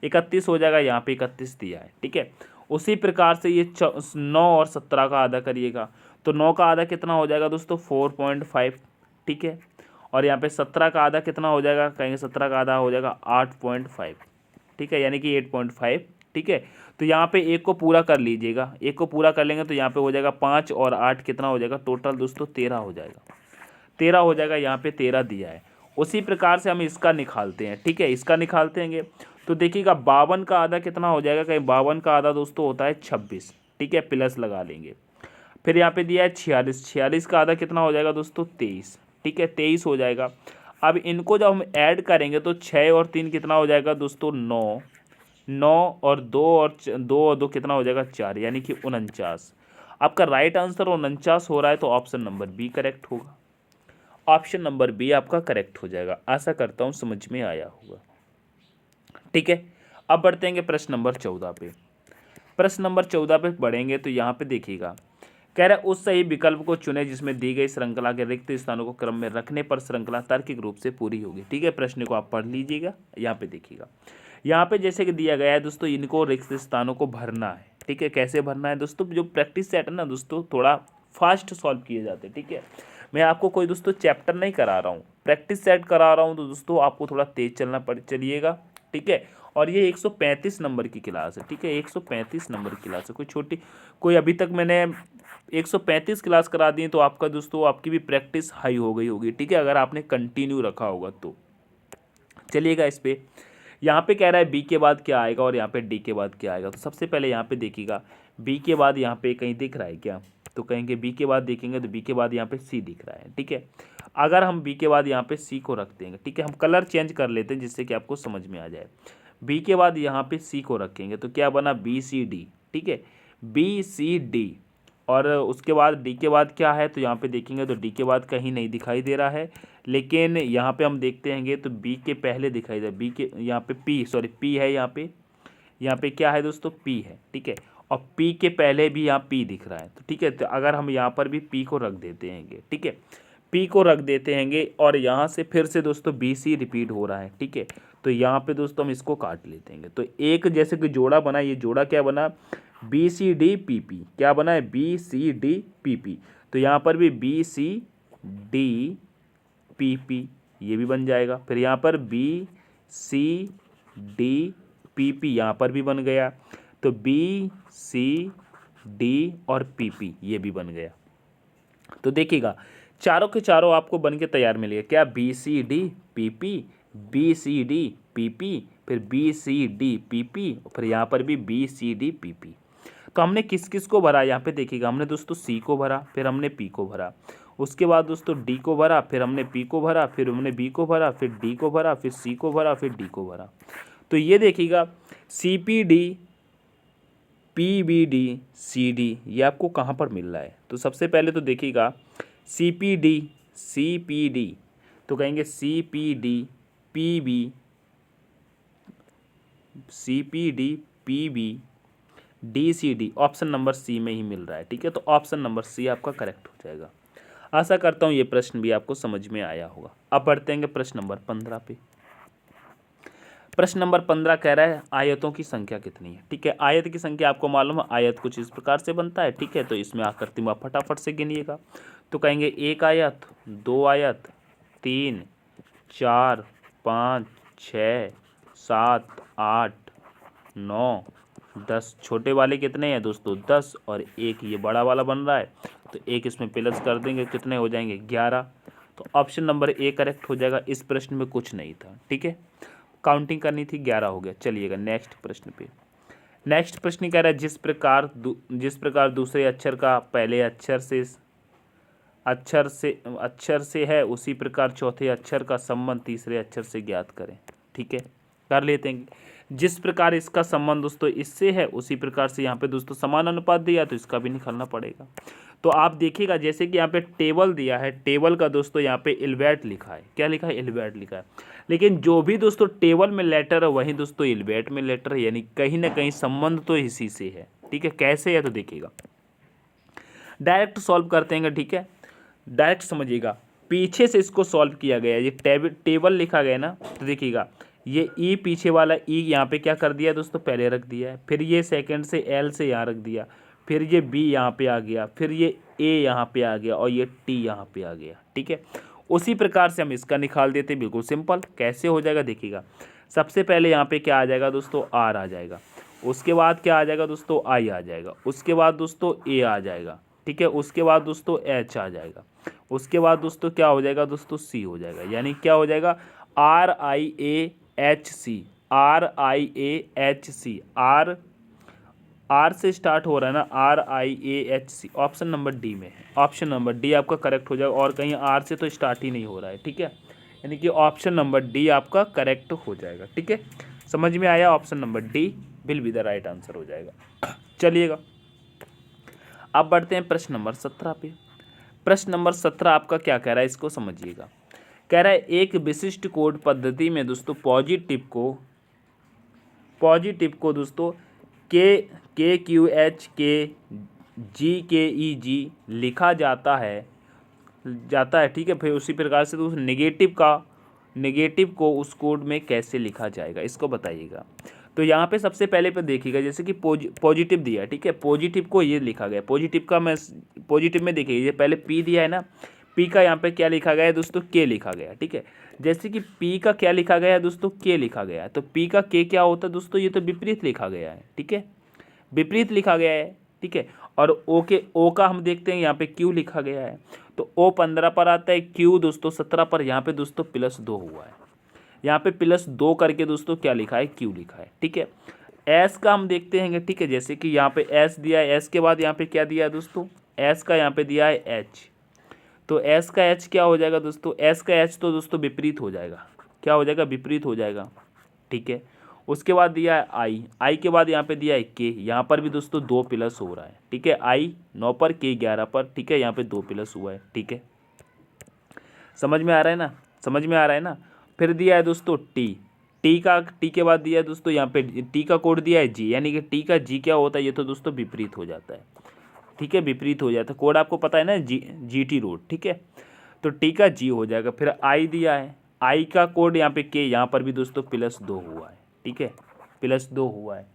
31 हो जाएगा, यहाँ पे 31 दिया है। ठीक है, उसी प्रकार से ये 9 और 17 का आधा करिएगा, तो 9 का आधा कितना हो जाएगा दोस्तों 4.5। ठीक है, और यहाँ पे 17 का आधा कितना हो जाएगा, कहेंगे 17 का आधा हो जाएगा 8.5। ठीक है, यानी कि 8.5। ठीक है, तो यहाँ पे एक को पूरा कर लीजिएगा, एक को पूरा कर लेंगे तो यहाँ पे हो जाएगा 5 और 8 कितना हो जाएगा, टोटल दोस्तों 13 हो जाएगा, 13 हो जाएगा, यहाँ पे 13 दिया है। उसी प्रकार से हम इसका निकालते हैं। ठीक है, इसका निकालते हैं तो देखिएगा 52 का आधा कितना हो जाएगा, कहीं 52 का आधा दोस्तों होता है 26। ठीक है, प्लस लगा लेंगे। फिर यहाँ पे दिया है 46, 46 का आधा कितना हो जाएगा दोस्तों 23। ठीक है, 23 हो जाएगा। अब इनको जब हम ऐड करेंगे तो 6 और 3 कितना हो जाएगा दोस्तों 9, 9 और 2 कितना हो जाएगा 4, यानी कि 49। आपका राइट आंसर 49 हो रहा है, तो ऑप्शन नंबर बी करेक्ट होगा। ऑप्शन नंबर बी आपका करेक्ट हो जाएगा। आशा करता हूँ समझ में आया होगा। ठीक है, अब बढ़ते हैं प्रश्न नंबर 14 पे। प्रश्न नंबर 14 पे बढ़ेंगे तो यहाँ पे देखिएगा, कह रहा है उस सही विकल्प को चुने जिसमें दी गई श्रृंखला के रिक्त स्थानों को क्रम में रखने पर श्रृंखला तार्किक रूप से पूरी होगी। ठीक है, प्रश्न को आप पढ़ लीजिएगा। यहाँ पे देखिएगा, यहाँ पे जैसे कि दिया गया है दोस्तों, इनको रिक्त स्थानों को भरना है। ठीक है, कैसे भरना है दोस्तों, जो प्रैक्टिस सेट है ना दोस्तों, थोड़ा फास्ट सॉल्व किए जाते हैं। ठीक है, मैं आपको कोई दोस्तों चैप्टर नहीं करा रहा हूँ, प्रैक्टिस सेट करा रहा हूँ, तो दोस्तों आपको थोड़ा तेज चलिएगा। ठीक है, और ये 135 नंबर की क्लास है। ठीक है, 135 नंबर की क्लास है, कोई अभी तक मैंने 135 क्लास करा दी तो आपका दोस्तों आपकी भी प्रैक्टिस हाई हो गई होगी। ठीक है, अगर आपने कंटिन्यू रखा होगा तो। चलिएगा इस पे, यहाँ पे कह रहा है बी के बाद क्या आएगा और यहाँ पे डी के बाद क्या आएगा। तो सबसे पहले यहाँ पे देखिएगा, बी के बाद यहाँ पे कहीं दिख रहा है क्या, तो कहेंगे बी के बाद देखेंगे तो बी के बाद यहाँ पे सी दिख रहा है। ठीक है, अगर हम बी के बाद यहाँ पे सी को रख देंगे, ठीक है, हम कलर चेंज कर लेते हैं जिससे कि आपको समझ में आ जाए। बी के बाद यहाँ पे सी को रखेंगे तो क्या बना, बी सी डी। ठीक है, बी सी डी, और उसके बाद डी के बाद क्या है, तो यहाँ पे देखेंगे तो डी के बाद कहीं नहीं दिखाई दे रहा है, लेकिन यहाँ पे हम देखते हैं तो बी के पहले दिखाई दे, बी के यहाँ पे पी है, यहाँ पे क्या है दोस्तों, पी है। ठीक है, और पी के पहले भी यहाँ पी दिख रहा है, तो ठीक है, तो अगर हम यहाँ पर भी पी को रख देते हैं, ठीक है, पी को रख देते हैं, और यहाँ से फिर से दोस्तों बी सी रिपीट हो रहा है। ठीक है, तो यहाँ पे दोस्तों हम इसको काट लेते हैं, तो एक जैसे कि जोड़ा बना, ये जोड़ा क्या बना, B C D P P, क्या बना है, B C D P P. तो यहाँ पर भी B C D P P, ये भी बन जाएगा। फिर यहाँ पर B C D P P, यहाँ पर भी बन गया, तो बी सी डी और पी पी ये भी बन गया। तो देखिएगा चारों के चारों आपको बन के तैयार मिलेगा, क्या, B C D P P, B C D P P, फिर B C D P P, फिर यहाँ पर भी B C D P P. तो हमने किस किस को भरा, यहाँ पे देखिएगा, हमने दोस्तों सी को भरा, फिर हमने पी को भरा, उसके बाद दोस्तों डी को भरा, फिर हमने पी को भरा, फिर हमने बी को भरा, फिर डी को भरा, फिर सी को भरा, फिर डी को भरा। तो ये देखिएगा C P D P B D C D, ये आपको कहाँ पर मिल रहा है। तो सबसे पहले तो देखिएगा सी पी डी, तो कहेंगे C P D P B, C P D P B D C D, option number C में ही मिल रहा है। ठीक है, तो ऑप्शन नंबर सी आपका करेक्ट हो जाएगा। आशा करता हूँ ये प्रश्न भी आपको समझ में आया होगा। अब बढ़ते हैं प्रश्न नंबर 15 पे। प्रश्न नंबर 15 कह रहा है आयतों की संख्या कितनी है। ठीक है, आयत की संख्या आपको मालूम है, आयत कुछ इस प्रकार से बनता है। ठीक है, तो इसमें आकृति आप फटाफट से गिनिएगा। तो कहेंगे 1 आयत, 2 आयत, 3, 4, 5, 6, 7, 8, 9, 10। छोटे वाले कितने हैं दोस्तों, 10, और एक ये बड़ा वाला बन रहा है, तो एक इसमें प्लस कर देंगे, कितने हो जाएंगे, 11। तो ऑप्शन नंबर ए करेक्ट हो जाएगा। इस प्रश्न में कुछ नहीं था। ठीक है, काउंटिंग करनी थी, 11 हो गया। चलिएगा नेक्स्ट प्रश्न पे। नेक्स्ट प्रश्न कह रहा है जिस प्रकार दूसरे अक्षर का पहले अक्षर से है, उसी प्रकार चौथे अक्षर का संबंध तीसरे अक्षर से ज्ञात करें। ठीक है, कर लेते हैं। जिस प्रकार इसका संबंध दोस्तों इससे है, उसी प्रकार से यहाँ पे दोस्तों समान अनुपात दिया, तो इसका भी निकालना पड़ेगा। तो आप देखिएगा जैसे कि यहाँ पे टेबल दिया है, टेबल का दोस्तों यहाँ पे एल्फाबेट लिखा है, क्या लिखा है, एल्फाबेट लिखा है। लेकिन जो भी दोस्तों टेबल में लेटर है वही दोस्तों एल्फाबेट में लेटर है, यानी कहीं ना कहीं संबंध तो इसी से है। ठीक है, कैसे है तो देखिएगा, डायरेक्ट सॉल्व करते हैं, ठीक है, डायरेक्ट समझिएगा, पीछे से इसको सॉल्व किया गया है। ये टेबल लिखा गया है ना, तो देखिएगा ये ई पीछे वाला ई यहाँ पे क्या कर दिया दोस्तों, पहले रख दिया है, फिर ये सेकंड से एल से यहाँ रख दिया, फिर ये बी यहाँ पे आ गया, फिर ये ए यहाँ पे आ गया और ये टी यहाँ पे आ गया, ठीक है। उसी प्रकार से हम इसका निकाल देते हैं, बिल्कुल सिंपल। कैसे हो जाएगा देखिएगा, सबसे पहले यहाँ पे क्या आ जाएगा दोस्तों, आर आ जाएगा, उसके बाद क्या आ जाएगा दोस्तों, आई आ जाएगा, उसके बाद दोस्तों ए आ जाएगा, ठीक है, उसके बाद दोस्तों एच आ जाएगा, उसके बाद दोस्तों क्या हो जाएगा दोस्तों, सी हो जाएगा। यानी क्या हो जाएगा, R I A H C, R I A H C, R से स्टार्ट हो रहा है ना, R I A H C, option number D में है, ऑप्शन नंबर डी आपका करेक्ट हो जाएगा, और कहीं आर से तो स्टार्ट ही नहीं हो रहा है, ठीक है। यानी कि ऑप्शन नंबर डी आपका करेक्ट हो जाएगा, ठीक है। समझ में आया, option number D will be the right answer हो जाएगा। चलिएगा अब बढ़ते हैं प्रश्न नंबर 17 पे। प्रश्न नंबर 17 आपका क्या कह रहा है, इसको समझिएगा। कह रहा है एक विशिष्ट कोड पद्धति में दोस्तों पॉजिटिव को दोस्तों के क्यू एच के जी के ई जी लिखा जाता है, ठीक है। फिर उसी प्रकार से दोस्तों नेगेटिव को उस कोड में कैसे लिखा जाएगा, इसको बताइएगा। तो यहाँ पे सबसे पहले पे देखिएगा, जैसे कि पॉजिटिव दिया है, ठीक है, पॉजिटिव को ये लिखा गया है, पॉजिटिव में देखिए ये पहले पी दिया है ना, पी का यहाँ पे क्या लिखा गया है दोस्तों, के लिखा गया है, ठीक है। जैसे कि पी का क्या लिखा गया है दोस्तों, के लिखा गया है, तो पी का के क्या होता है दोस्तों, ये तो विपरीत लिखा गया है, ठीक है, विपरीत लिखा गया है, ठीक है। और ओ का हम देखते हैं यहाँ पे क्यू लिखा गया है, तो ओ 15 पर आता है, क्यू दोस्तों 17 पर, यहाँ पे दोस्तों +2 हुआ है, यहाँ पे +2 करके दोस्तों क्या लिखा है, क्यू लिखा है, ठीक है। एस का हम देखते हैं, ठीक है, जैसे कि यहाँ पे एस दिया है, एस के बाद यहाँ पे क्या दिया है दोस्तों, एस का यहाँ पे दिया है एच, तो एस का एच क्या हो जाएगा दोस्तों, एस का एच तो दोस्तों विपरीत हो जाएगा, क्या हो जाएगा, विपरीत हो जाएगा, ठीक है। उसके बाद दिया है आई के बाद यहाँ पे दिया है के, यहाँ पर भी दोस्तों 2 प्लस हो रहा है, ठीक है, आई 9 पर के 11 पर, ठीक है, यहाँ पे 2 प्लस हुआ है, ठीक है। समझ में आ रहा है ना, समझ में आ रहा है ना। फिर दिया है दोस्तों टी के बाद दिया है दोस्तों यहाँ पे टी का कोड दिया है जी, यानी कि टी का जी क्या होता है, ये तो दोस्तों विपरीत हो जाता है, ठीक है, विपरीत हो जाता है, कोड आपको पता है ना, जी टी रोड, ठीक है, तो टी का जी हो जाएगा। फिर आई दिया है, आई का कोड यहाँ पे के, यहाँ पर भी दोस्तों +2 हुआ है, ठीक है, +2 हुआ है,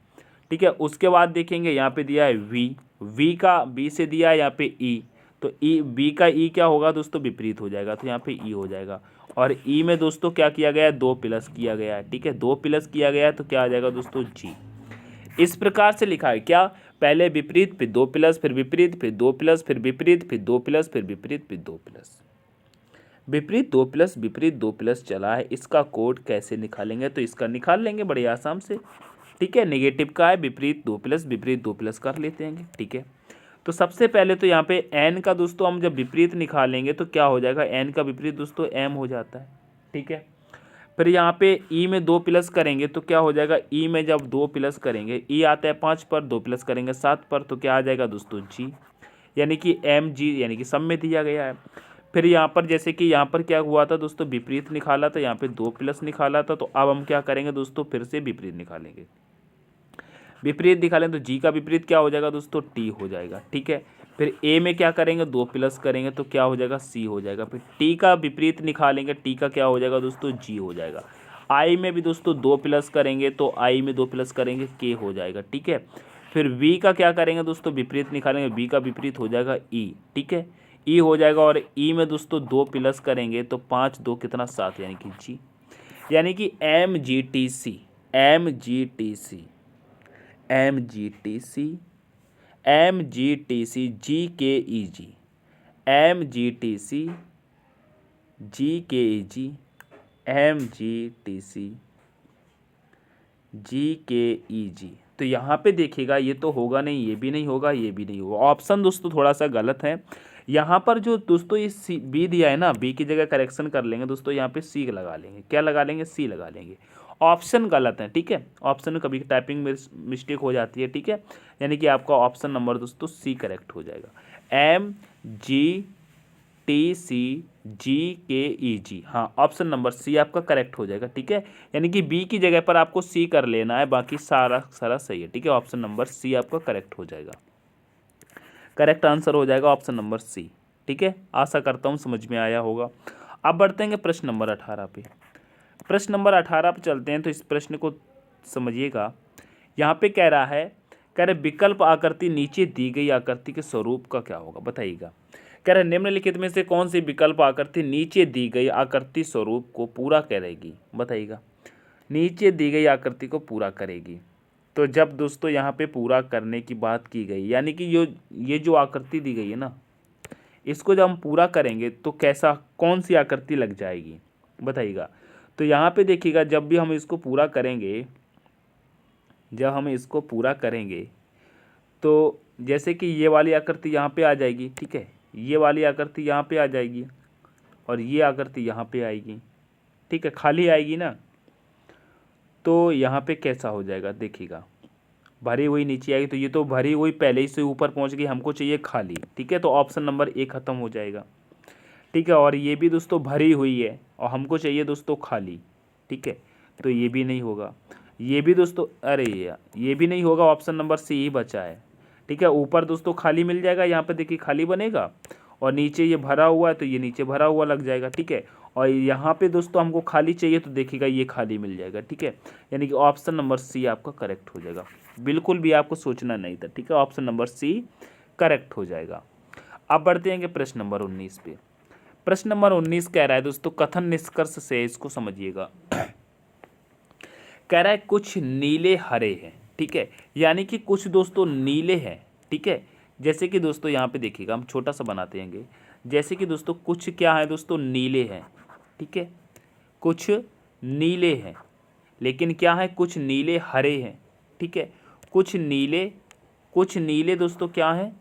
ठीक है। उसके बाद देखेंगे यहाँ पे दिया है वी का बी से दिया है यहाँ पे ई, तो ई बी का ई क्या होगा दोस्तों, विपरीत हो जाएगा, तो यहाँ पे ई हो जाएगा। और ई में दोस्तों क्या किया गया है, 2 प्लस किया गया है, ठीक है, 2 प्लस किया गया है, तो क्या आ जाएगा दोस्तों, जी। इस प्रकार से लिखा है, क्या, पहले विपरीत, फिर 2 प्लस, फिर विपरीत, फिर 2 प्लस, फिर विपरीत, फिर 2 प्लस, फिर विपरीत, फिर 2 प्लस, विपरीत 2 प्लस, विपरीत 2 प्लस चला है। इसका कोड कैसे निकालेंगे, तो इसका निकाल लेंगे बड़े आसाम से, ठीक है। नेगेटिव का है, विपरीत 2 प्लस, विपरीत 2 प्लस कर लेते हैं, ठीक है। तो सबसे पहले तो यहाँ पे एन का दोस्तों हम जब विपरीत निकालेंगे तो क्या हो जाएगा, एन का विपरीत दोस्तों एम हो जाता है, ठीक है। फिर यहाँ पे ई में 2 प्लस करेंगे तो क्या हो जाएगा, ई में जब 2 प्लस करेंगे, ई आता है 5 पर, 2 प्लस करेंगे 7 पर, तो क्या आ जाएगा दोस्तों, जी, यानी कि एम जी, यानी कि सब में दिया गया है। फिर यहाँ पर जैसे कि यहाँ पर क्या हुआ था दोस्तों, विपरीत निकाला था, यहाँ पे 2 प्लस निकाला था, तो अब हम क्या करेंगे दोस्तों, फिर से विपरीत निकालेंगे, विपरीत निकालें तो जी का विपरीत क्या हो जाएगा दोस्तों, टी हो जाएगा, ठीक है। फिर ए में क्या करेंगे, 2 प्लस करेंगे तो क्या हो जाएगा, सी हो जाएगा। फिर टी का विपरीत निकालेंगे, टी का क्या हो जाएगा दोस्तों, जी हो जाएगा। आई में भी दोस्तों 2 प्लस करेंगे तो आई में 2 प्लस करेंगे, के हो जाएगा, ठीक है। फिर वी का क्या करेंगे दोस्तों, विपरीत निकालेंगे, वी का विपरीत हो जाएगा ई, ठीक है, ई हो जाएगा। और ई में दोस्तों 2 प्लस करेंगे तो 5 2 कितना 7, यानी कि जी, यानी कि M G T C, M G T C, M G T C, M G T C, G K E जी, M G T C, G K E जी, M G T C, G K E जी। तो यहाँ पे देखिएगा ये तो होगा नहीं, ये भी नहीं होगा, ये भी नहीं होगा, ऑप्शन दोस्तों थोड़ा सा गलत है। यहाँ पर जो दोस्तों ये सी बी दिया है ना, बी की जगह करेक्शन कर लेंगे दोस्तों, यहाँ पे सी लगा लेंगे, क्या लगा लेंगे, सी लगा लेंगे। ऑप्शन गलत है, ठीक है, ऑप्शन में कभी टाइपिंग में मिस्टेक हो जाती है, ठीक है, यानी कि आपका ऑप्शन नंबर दोस्तों सी करेक्ट हो जाएगा, M G T C, G K E जी, हाँ ऑप्शन नंबर सी आपका करेक्ट हो जाएगा, ठीक है। यानी कि बी की जगह पर आपको सी कर लेना है, बाकी सारा सारा सही है, ठीक है, ऑप्शन नंबर सी आपका करेक्ट हो जाएगा। करेक्ट आंसर हो जाएगा ऑप्शन नंबर सी। ठीक है, आशा करता हूँ समझ में आया होगा। अब बढ़ते हैं प्रश्न नंबर 18 पे। प्रश्न नंबर 18 पे चलते हैं, तो इस प्रश्न को समझिएगा। यहाँ पे कह रहा है, कह रहे विकल्प आकृति नीचे दी गई आकृति के स्वरूप का क्या होगा, बताइएगा। कह रहे निम्नलिखित में से कौन सी विकल्प आकृति नीचे दी गई आकृति स्वरूप को पूरा करेगी, बताइएगा। नीचे दी गई आकृति को पूरा करेगी। तो जब दोस्तों यहाँ पे पूरा करने की बात की गई, यानी कि ये जो आकृति दी गई है ना, इसको जब हम पूरा करेंगे तो कैसा, कौन सी आकृति लग जाएगी, बताइएगा। तो यहाँ पे देखिएगा, जब भी हम इसको पूरा करेंगे, जब हम इसको पूरा करेंगे तो जैसे कि ये वाली आकृति यहाँ पे आ जाएगी, ठीक है, ये वाली आकृति यहाँ पे आ जाएगी और ये आकृति यहाँ पे आएगी, ठीक है, खाली आएगी ना। तो यहाँ पे कैसा हो जाएगा, देखिएगा, भरी हुई नीचे आएगी, तो ये तो भरी हुई पहले ही से ऊपर पहुँच गई, हमको चाहिए खाली, ठीक है, तो ऑप्शन नंबर ए खत्म हो जाएगा। ठीक है, और ये भी दोस्तों भरी हुई है और हमको चाहिए दोस्तों खाली, ठीक है, तो ये भी नहीं होगा। ये भी दोस्तों, अरे यार, ये भी नहीं होगा, ऑप्शन नंबर सी ही बचा है। ठीक है, ऊपर दोस्तों खाली मिल जाएगा, यहाँ पे देखिए खाली बनेगा, और नीचे ये भरा हुआ है तो ये नीचे भरा हुआ लग जाएगा, ठीक है, और यहाँ पे दोस्तों हमको खाली चाहिए तो देखिएगा ये खाली मिल जाएगा, ठीक है, यानी कि ऑप्शन नंबर सी आपका करेक्ट हो जाएगा। बिल्कुल भी आपको सोचना नहीं था, ठीक है, ऑप्शन नंबर सी करेक्ट हो जाएगा। अब बढ़ते हैं प्रश्न नंबर 19 पे। प्रश्न नंबर 19 कह रहा है दोस्तों, कथन निष्कर्ष से इसको समझिएगा। कह रहा है कुछ नीले हरे हैं, ठीक है, यानी कि कुछ दोस्तों नीले हैं, ठीक है, जैसे कि दोस्तों यहाँ पे देखिएगा, हम छोटा सा बनाते हैं, जैसे कि दोस्तों कुछ क्या है दोस्तों, नीले हैं, ठीक है, कुछ नीले हैं, लेकिन क्या है, कुछ नीले हरे हैं, ठीक है, कुछ नीले दोस्तों क्या है,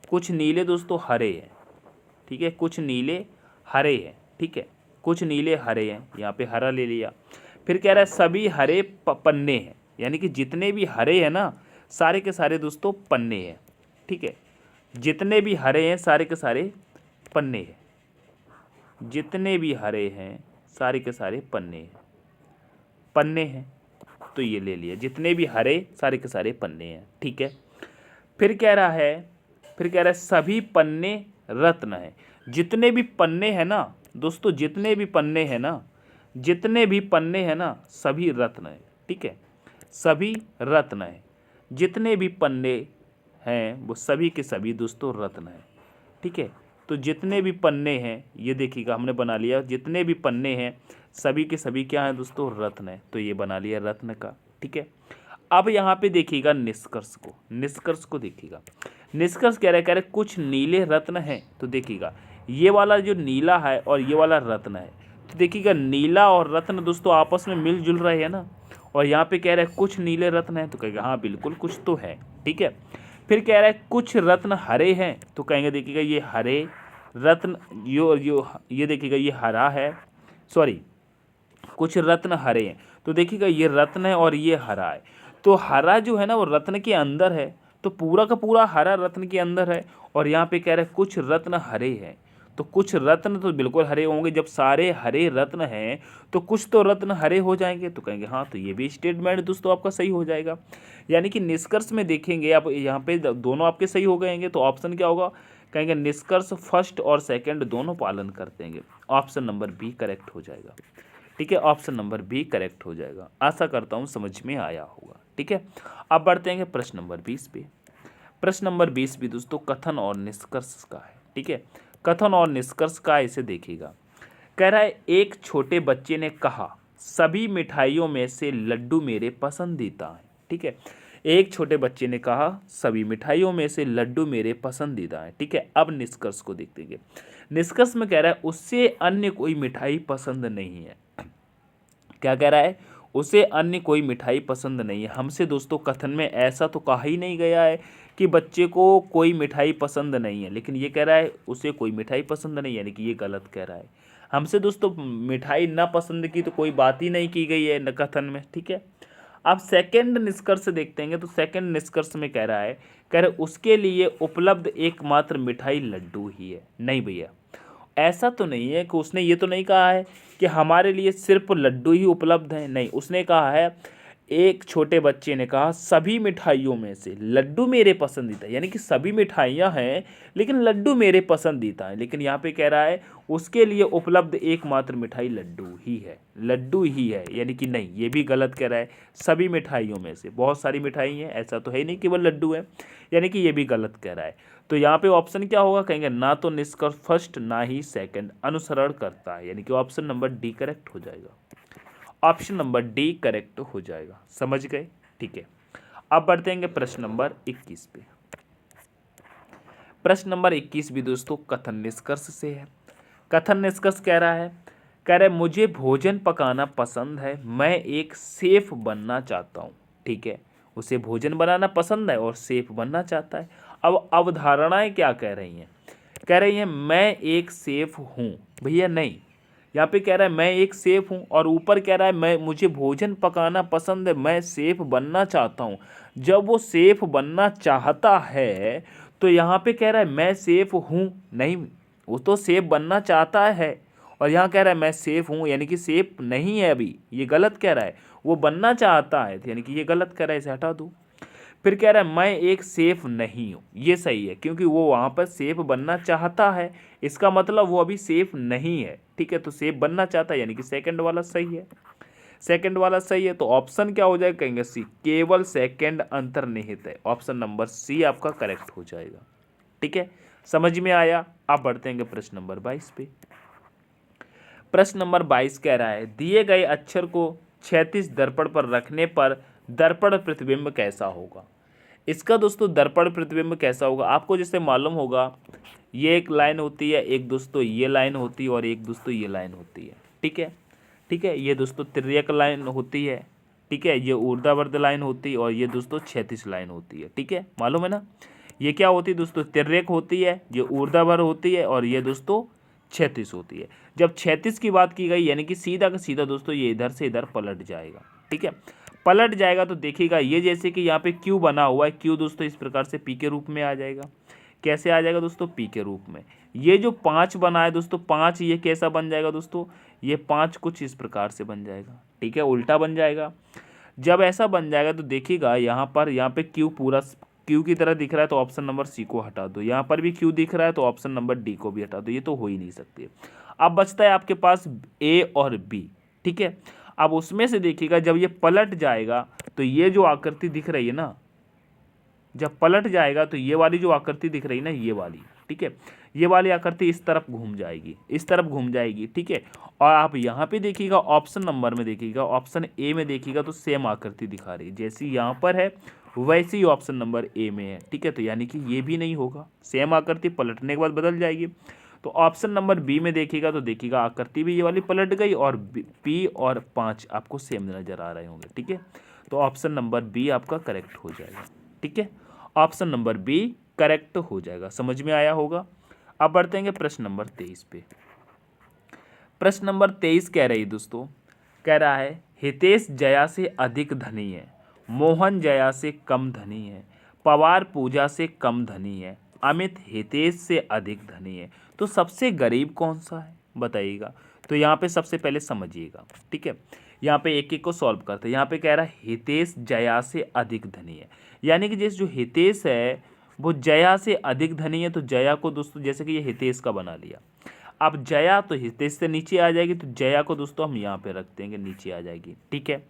कुछ नीले दोस्तों हरे हैं, ठीक है, कुछ नीले हरे हैं, ठीक है, कुछ नीले हरे हैं, यहाँ पे हरा ले लिया। फिर कह रहा है सभी हरे पन्ने हैं, यानी कि जितने भी हरे हैं ना, सारे के सारे दोस्तों पन्ने हैं, ठीक है, जितने भी हरे हैं सारे के सारे पन्ने हैं, जितने भी हरे हैं सारे के सारे पन्ने हैं, तो ये ले लिया, जितने भी हरे सारे के सारे पन्ने हैं, ठीक है। फिर कह रहा है सभी पन्ने रत्न हैं, जितने भी पन्ने हैं ना दोस्तों, जितने भी पन्ने हैं ना सभी रत्न हैं, ठीक है, सभी रत्न हैं, जितने भी पन्ने हैं वो सभी के सभी दोस्तों रत्न हैं, ठीक है, तो जितने भी पन्ने हैं, ये देखिएगा हमने बना लिया, जितने भी पन्ने हैं सभी के सभी क्या हैं दोस्तों, रत्न है, तो ये बना लिया रत्न का, ठीक है। अब यहाँ पे देखिएगा निष्कर्ष को देखिएगा, निष्कर्ष कह रहे कुछ नीले रत्न हैं, तो देखिएगा ये वाला जो नीला है और ये वाला रत्न है, तो देखिएगा नीला और रत्न दोस्तों आपस में मिलजुल रहे हैं ना, और यहाँ पे कह रहे हैं कुछ नीले रत्न हैं, तो कहेगा हाँ बिल्कुल कुछ तो है, ठीक है। फिर कह रहा है कुछ रत्न हरे हैं, तो कहेंगे देखिएगा ये हरे रत्न, ये देखिएगा ये हरा है, सॉरी, कुछ रत्न हरे हैं, तो देखिएगा ये रत्न है और ये हरा है, तो हरा जो है ना वो रत्न के अंदर है, तो पूरा का पूरा हरा रत्न के अंदर है, और यहाँ पे कह रहे हैं कुछ रत्न हरे हैं, तो कुछ रत्न तो बिल्कुल हरे होंगे, जब सारे हरे रत्न हैं तो कुछ तो रत्न हरे हो जाएंगे, तो कहेंगे हाँ, तो ये भी स्टेटमेंट दोस्तों आपका सही हो जाएगा। यानी कि निष्कर्ष में देखेंगे आप, यहाँ पे दोनों आपके सही हो गएंगे, तो ऑप्शन क्या होगा, कहेंगे निष्कर्ष फर्स्ट और सेकंड दोनों पालन करते हैं, ऑप्शन नंबर बी करेक्ट हो जाएगा, ठीक है, ऑप्शन नंबर बी करेक्ट हो जाएगा। आशा करता हूँ समझ में आया होगा, ठीक है। अब बढ़ते हैं प्रश्न नंबर 20 पे। प्रश्न नंबर 20 भी दोस्तों कथन और निष्कर्ष का है, ठीक है, कथन और निष्कर्ष का, इसे देखिएगा। कह रहा है एक छोटे बच्चे ने कहा सभी मिठाइयों में से लड्डू मेरे पसंदीदा हैं, ठीक है, एक छोटे बच्चे ने कहा सभी मिठाइयों में से लड्डू मेरे पसंदीदा हैं, ठीक है। अब निष्कर्ष को देखते हैं। निष्कर्ष में कह रहा है उससे अन्य कोई मिठाई पसंद नहीं है, क्या कह रहा है, उसे अन्य कोई मिठाई पसंद नहीं है। हमसे दोस्तों कथन में ऐसा तो कहा ही नहीं गया है कि बच्चे को कोई मिठाई पसंद नहीं है, लेकिन ये कह रहा है उसे कोई मिठाई पसंद नहीं, यानी कि ये गलत कह रहा है। हमसे दोस्तों मिठाई ना पसंद की तो कोई बात ही नहीं की गई है न कथन में, ठीक है। अब सेकंड निष्कर्ष देखते हैं, तो सेकंड निष्कर्ष में कह रहा है, कह रहे उसके लिए उपलब्ध एकमात्र मिठाई लड्डू ही है। नहीं भैया, ऐसा तो नहीं है कि उसने ये तो नहीं कहा है कि हमारे लिए सिर्फ लड्डू ही उपलब्ध हैं, नहीं, उसने कहा है एक छोटे बच्चे ने कहा सभी मिठाइयों में से लड्डू मेरे पसंदीदा, यानी कि सभी मिठाइयाँ हैं लेकिन लड्डू मेरे पसंदीदा है। लेकिन यहाँ पे कह रहा है उसके लिए उपलब्ध एकमात्र मिठाई लड्डू ही है, लड्डू ही है, यानी कि नहीं, ये भी गलत कह रहा है। सभी मिठाइयों में से, बहुत सारी मिठाई हैं, ऐसा तो है नहीं केवल लड्डू है, यानी कि ये भी गलत कह रहा है। तो यहाँ पे ऑप्शन क्या होगा, कहेंगे ना तो निष्कर्ष फर्स्ट ना ही सेकंड अनुसरण करता है, यानी कि ऑप्शन नंबर डी करेक्ट हो जाएगा। ऑप्शन नंबर डी करेक्ट हो जाएगा। समझ गए? ठीक है, अब बढ़ते हैं प्रश्न नंबर 21 पे। प्रश्न नंबर 21 भी दोस्तों कथन निष्कर्ष से है। कथन निष्कर्ष कह रहा है मुझे भोजन पकाना पसंद है, मैं एक शेफ बनना चाहता हूँ। ठीक है, उसे भोजन बनाना पसंद है और शेफ बनना चाहता है। अब अवधारणाएं क्या कह रही हैं? कह रही हैं मैं एक शेफ हूँ। भैया नहीं, यहाँ पे कह रहा है मैं एक शेफ हूँ और ऊपर कह रहा है मुझे भोजन पकाना पसंद है, मैं शेफ बनना चाहता हूँ। जब वो शेफ बनना चाहता है तो यहाँ पे कह रहा है मैं शेफ हूँ, नहीं, वो तो शेफ बनना चाहता है और यहाँ कह रहा है मैं शेफ हूँ, यानी कि शेफ नहीं है अभी, ये गलत कह रहा है। वो बनना चाहता है यानी कि ये गलत कह रहा है, इसे हटा दूँ। फिर कह रहा है मैं एक शेफ नहीं हूँ, ये सही है क्योंकि वो वहाँ पर शेफ बनना चाहता है, इसका मतलब वो अभी शेफ नहीं है। ठीक है, तो शेफ बनना चाहता है यानी कि सेकंड वाला सही है, सेकंड वाला सही है। तो ऑप्शन क्या हो जाएगा, कहेंगे सी, केवल सेकंड अंतर्निहित है। ऑप्शन नंबर सी आपका करेक्ट हो जाएगा। ठीक है, समझ में आया? आप बढ़ते हैं प्रश्न नंबर 22 पे। प्रश्न नंबर 22 कह रहा है दिए गए अक्षर को क्षैतिज दर्पण पर रखने पर दर्पण प्रतिबिंब कैसा होगा। इसका दोस्तों दर्पण प्रतिबिंब कैसा होगा, आपको जैसे मालूम होगा ये एक लाइन होती है, एक दोस्तों ये लाइन होती है और एक दोस्तों ये लाइन होती है। ठीक है, ठीक है, ये दोस्तों तिर्यक लाइन होती है। ठीक है, ये ऊर्ध्वाधर लाइन होती है और ये दोस्तों क्षैतिज लाइन होती है। ठीक है, मालूम है ना, ये क्या होती है दोस्तों, तिर्यक होती है, ये ऊर्ध्वाधर होती है और ये दोस्तों क्षैतिज होती है। जब क्षैतिज की बात की गई यानी कि सीधा का सीधा दोस्तों ये इधर से इधर पलट जाएगा। ठीक है, पलट जाएगा तो देखिएगा ये जैसे कि यहाँ पे क्यू बना हुआ है, क्यू दोस्तों इस प्रकार से पी के रूप में आ जाएगा। कैसे आ जाएगा दोस्तों, पी के रूप में। ये जो 5 बना है दोस्तों, 5 ये कैसा बन जाएगा दोस्तों, ये 5 कुछ इस प्रकार से बन जाएगा। ठीक है, उल्टा बन जाएगा। जब ऐसा बन जाएगा तो देखिएगा यहाँ पे क्यू पूरा क्यू की तरह दिख रहा है तो ऑप्शन नंबर सी को हटा दो, यहाँ पर भी क्यू दिख रहा है तो ऑप्शन नंबर डी को भी हटा दो, ये तो हो ही नहीं सकती। अब बचता है आपके पास ए और बी। ठीक है, अब उसमें से देखिएगा जब ये पलट जाएगा तो ये जो आकृति दिख रही है ना, जब पलट जाएगा तो ये वाली जो आकृति दिख रही है ना, ये वाली, ठीक है, ये वाली आकृति इस तरफ घूम जाएगी, इस तरफ घूम जाएगी। ठीक है, और आप यहाँ पे देखिएगा ऑप्शन नंबर में देखिएगा, ऑप्शन ए में देखिएगा तो सेम आकृति दिखा रही है, जैसी यहाँ पर है वैसे ही ऑप्शन नंबर ए में है। ठीक है, तो यानी कि ये भी नहीं होगा, सेम आकृति पलटने के बाद बदल जाएगी। तो ऑप्शन नंबर बी में देखिएगा तो देखिएगा आकृति भी ये वाली पलट गई और पी और 5 आपको सेम नजर आ रहे होंगे। ठीक है, तो ऑप्शन नंबर बी आपका करेक्ट हो जाएगा। ठीक है, ऑप्शन नंबर बी करेक्ट हो जाएगा। समझ में आया होगा? अब बढ़ते हैं प्रश्न नंबर 23 पे। प्रश्न नंबर 23 कह रही दोस्तों, कह रहा है हितेश जया से अधिक धनी है, मोहन जया से कम धनी है, पवार पूजा से कम धनी है, अमित हितेश से अधिक धनी है। तो सबसे गरीब कौन सा है बताइएगा। तो यहाँ पे सबसे पहले समझिएगा। ठीक है, यहाँ पे एक एक को सॉल्व करते हैं। यहाँ पे कह रहा है हितेश जया से अधिक धनी है, यानी कि जैसे जो हितेश है वो जया से अधिक धनी है, तो जया को दोस्तों जैसे कि ये हितेश का बना लिया, अब जया तो हितेश से नीचे आ जाएगी, तो जया को दोस्तों हम यहाँ पे रख देंगे, नीचे आ जाएगी। ठीक है,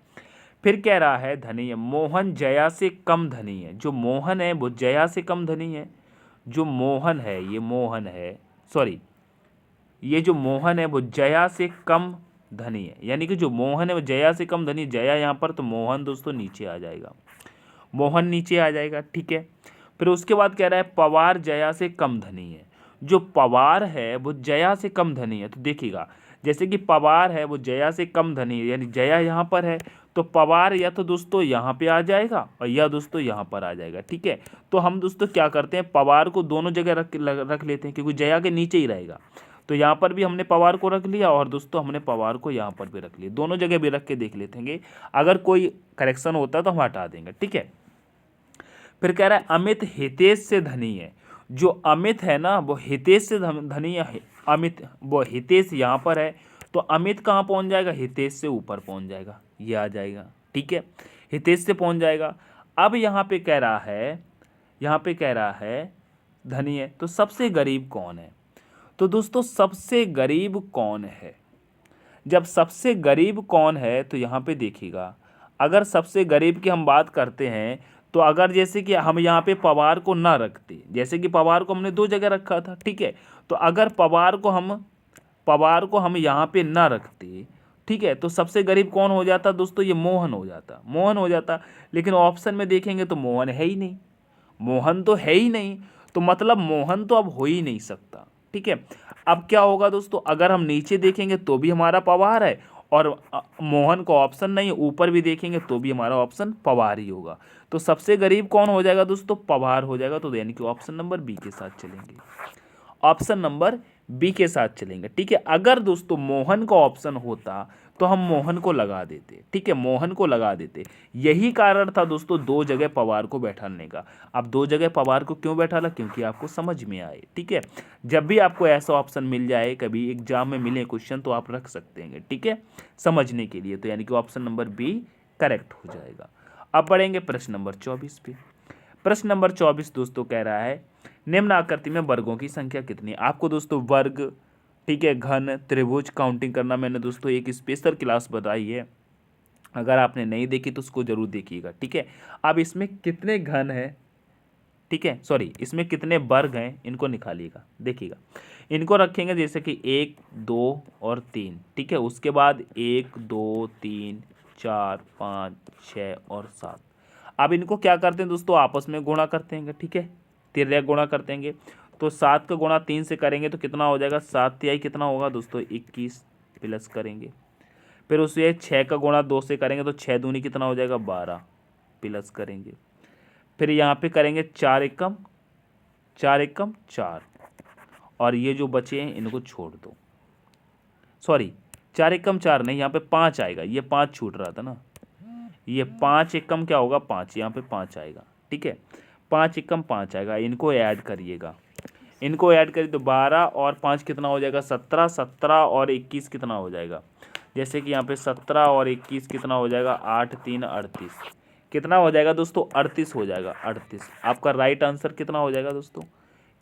फिर कह रहा है धनी है, मोहन जया से कम धनी है, जो मोहन है वो जया से कम धनी है, जो मोहन है ये मोहन है, सॉरी ये जो मोहन है वो जया से कम धनी है, यानी कि जो मोहन है वो जया से कम धनी, जया यहाँ पर, तो मोहन दोस्तों नीचे आ जाएगा, मोहन नीचे आ जाएगा। ठीक है, फिर उसके बाद कह रहा है पवार जया से कम धनी है, जो पवार है वो जया से कम धनी है। तो देखिएगा जैसे कि पवार है वो जया से कम धनी है, यानी जया यहाँ पर है तो पवार या तो दोस्तों यहाँ पे आ जाएगा और या दोस्तों यहाँ पर आ जाएगा। ठीक है, तो हम दोस्तों क्या करते हैं, पवार को दोनों जगह रख लेते हैं क्योंकि जया के नीचे ही रहेगा। तो यहाँ पर भी हमने पवार को रख लिया और दोस्तों हमने पवार को यहाँ पर भी रख लिया, दोनों जगह भी रख के देख लेते हैं, अगर कोई करेक्शन होता है तो हम हटा देंगे। ठीक है, फिर कह रहा है अमित हितेश से धनी है, जो अमित है ना वो हितेश से धनी है, अमित वो हितेश यहाँ पर है तो अमित कहाँ पहुँच जाएगा, हितेश से ऊपर पहुँच जाएगा, ये आ जाएगा। ठीक है, हितेश से पहुंच जाएगा। अब यहाँ पे कह रहा है धनी है, तो सबसे गरीब कौन है? तो दोस्तों सबसे गरीब कौन है, जब सबसे गरीब कौन है तो यहाँ पे देखिएगा, अगर सबसे गरीब की हम बात करते हैं तो अगर जैसे कि हम यहाँ पे पवार को ना रखते, जैसे कि पवार को हमने दो जगह रखा था, ठीक है, तो अगर पवार को हम यहाँ पे ना रखते, ठीक है, तो सबसे गरीब कौन हो जाता दोस्तों? ये मोहन हो जाता। लेकिन ऑप्शन में देखेंगे तो मोहन है ही नहीं, मोहन तो है ही नहीं, तो मतलब मोहन तो अब हो ही नहीं सकता, ठीक है। अब क्या होगा दोस्तों, अगर हम नीचे देखेंगे तो भी हमारा पवार है और मोहन का ऑप्शन नहीं है, ऊपर भी देखेंगे तो भी हमारा ऑप्शन पवार ही होगा। तो सबसे गरीब कौन हो जाएगा दोस्तों? पवार हो जाएगा। तो यानी कि ऑप्शन नंबर बी के साथ चलेंगे, ऑप्शन नंबर बी के साथ चलेंगे, ठीक है। अगर दोस्तों मोहन का ऑप्शन होता तो हम मोहन को लगा देते, ठीक है, मोहन को लगा देते। यही कारण था दोस्तों दो जगह पवार को बैठाने का। अब दो जगह पवार को क्यों बैठाला? क्योंकि आपको समझ में आए, ठीक है। जब भी आपको ऐसा ऑप्शन मिल जाए, कभी एग्जाम में मिले क्वेश्चन, तो आप रख सकते हैं, ठीक है, समझने के लिए। तो यानी कि ऑप्शन नंबर बी करेक्ट हो जाएगा। अब बढ़ेंगे प्रश्न नंबर 24 पे। प्रश्न नंबर 24 दोस्तों कह रहा है निम्न आकृति में वर्गों की संख्या कितनी है? आपको दोस्तों वर्ग, ठीक है, घन, त्रिभुज काउंटिंग करना मैंने दोस्तों एक स्पेशल क्लास बताई है, अगर आपने नहीं देखी तो उसको जरूर देखिएगा, ठीक है। अब इसमें कितने घन है, ठीक है, सॉरी, इसमें कितने वर्ग हैं, इनको निकालिएगा। देखिएगा, इनको रखेंगे जैसे कि 1, 2 और 3, ठीक है। उसके बाद 1, 2, 3, 4, 5, 6 और 7। अब इनको क्या करते हैं दोस्तों? आपस में गुणा करते हैं, ठीक है, तिर्यक गुणा करते हैं। तो 7 का गुणा 3 से करेंगे तो कितना हो जाएगा? 7 तिहाई कितना होगा दोस्तों? 21 प्लस करेंगे। फिर उसे 6 का गुणा 2 से करेंगे तो 6 दूनी कितना हो जाएगा? 12 प्लस करेंगे। फिर यहाँ पे करेंगे 4 एकम 4, और ये जो बचे हैं इनको छोड़ दो, सॉरी 4 एकम 4 नहीं, यहाँ पे 5 आएगा, ये 5 छूट रहा था ना, ये 5 एकम क्या होगा? 5, यहाँ पे 5 आएगा, ठीक है, 5 एकम 5 आएगा। इनको ऐड करिएगा, इनको ऐड करिए तो 12 और 5 कितना हो जाएगा? 17, 17 और 21 कितना हो जाएगा? जैसे कि यहाँ पे 17 और 21 कितना हो जाएगा? 8, 3, 38 कितना हो जाएगा दोस्तों? 38 हो जाएगा, 38। आपका राइट आंसर कितना हो जाएगा दोस्तों?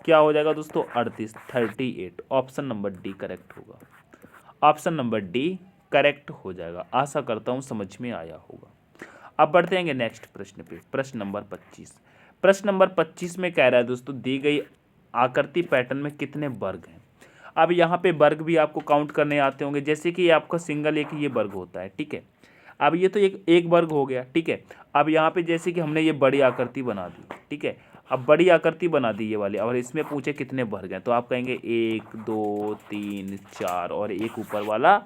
क्या हो जाएगा दोस्तों? 38, 38। ऑप्शन नंबर डी करेक्ट होगा, ऑप्शन नंबर डी करेक्ट हो जाएगा। आशा करता हूँ समझ में आया होगा। अब बढ़ते हैं नेक्स्ट प्रश्न पे, प्रश्न नंबर 25। प्रश्न नंबर 25 में कह रहा है दोस्तों दी गई आकृति पैटर्न में कितने वर्ग हैं? अब यहाँ पे वर्ग भी आपको काउंट करने आते होंगे, जैसे कि आपका सिंगल एक ये वर्ग होता है, ठीक है। अब ये तो एक वर्ग हो गया, ठीक है। अब यहाँ पे जैसे कि हमने ये बड़ी आकृति बना दी, ठीक है, अब बड़ी आकृति बना दी ये वाली, और इसमें पूछे कितने वर्ग हैं, तो आप कहेंगे 1, 2, 3, 4 और एक ऊपर वाला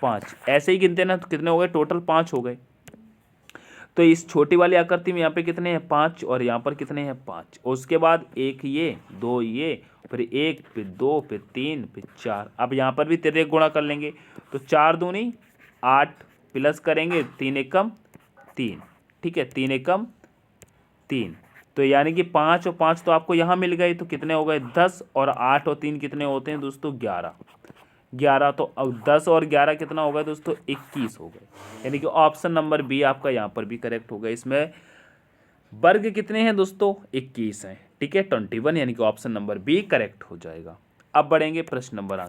5। ऐसे ही गिनते ना तो कितने हो गए? टोटल 5 हो गए। तो इस छोटी वाली आकृति में यहाँ पे कितने हैं? 5, और यहाँ पर कितने हैं? 5। और उसके बाद 1 ये, 2 ये, फिर 1, फिर 2, फिर 3, फिर 4। अब यहाँ पर भी तिर्यक गुणा कर लेंगे, तो 4 दूनी 8 प्लस करेंगे 3 एकम 3, ठीक है, 3 एकम 3। तो यानी कि 5 और 5 तो आपको यहाँ मिल गए, तो कितने हो गए? 10, और 8 और 3 कितने होते हैं दोस्तों? 11। तो अब 10 और 11 कितना होगा दोस्तों? 21 हो गए। यानी कि ऑप्शन नंबर बी आपका यहाँ पर भी करेक्ट होगा। इसमें वर्ग कितने हैं दोस्तों? 21 हैं, ठीक है, 21, यानी कि ऑप्शन नंबर बी करेक्ट हो जाएगा। अब बढ़ेंगे प्रश्न नंबर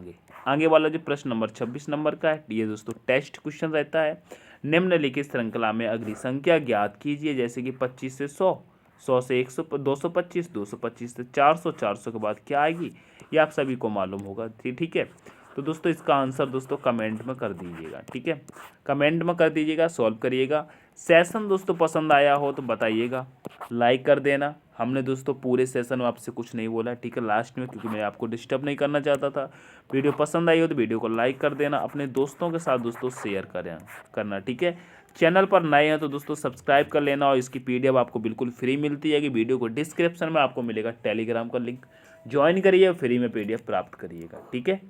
आगे वाला जो प्रश्न नंबर 26 नंबर का है, ये दोस्तों टेस्ट क्वेश्चन रहता है। निम्नलिखित श्रृंखला में अगली संख्या ज्ञात कीजिए, जैसे कि 25 से 100, 100 से 100, 225, 225 से 400, 400 के बाद क्या आएगी, ये आप सभी को मालूम होगा, ठीक है। तो दोस्तों इसका आंसर दोस्तों कमेंट में कर दीजिएगा, ठीक है, कमेंट में कर दीजिएगा, सॉल्व करिएगा। सेशन दोस्तों पसंद आया हो तो बताइएगा, लाइक कर देना। हमने दोस्तों पूरे सेशन में आपसे कुछ नहीं बोला, ठीक है, लास्ट में, क्योंकि मैं आपको डिस्टर्ब नहीं करना चाहता था। वीडियो पसंद आई हो तो वीडियो को लाइक कर देना, अपने दोस्तों के साथ दोस्तों शेयर करना, ठीक है। चैनल पर नए हैं तो दोस्तों सब्सक्राइब कर लेना, और इसकी PDF आपको बिल्कुल फ्री मिलती है कि वीडियो को डिस्क्रिप्शन में आपको मिलेगा टेलीग्राम का लिंक, ज्वाइन करिए, फ्री में PDF प्राप्त करिएगा, ठीक है।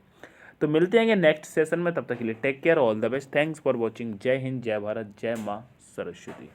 तो मिलते हैं नेक्स्ट सेशन में, तब तक के लिए take care, all the best, thanks for watching. जय हिंद, जय भारत, जय माँ सरस्वती।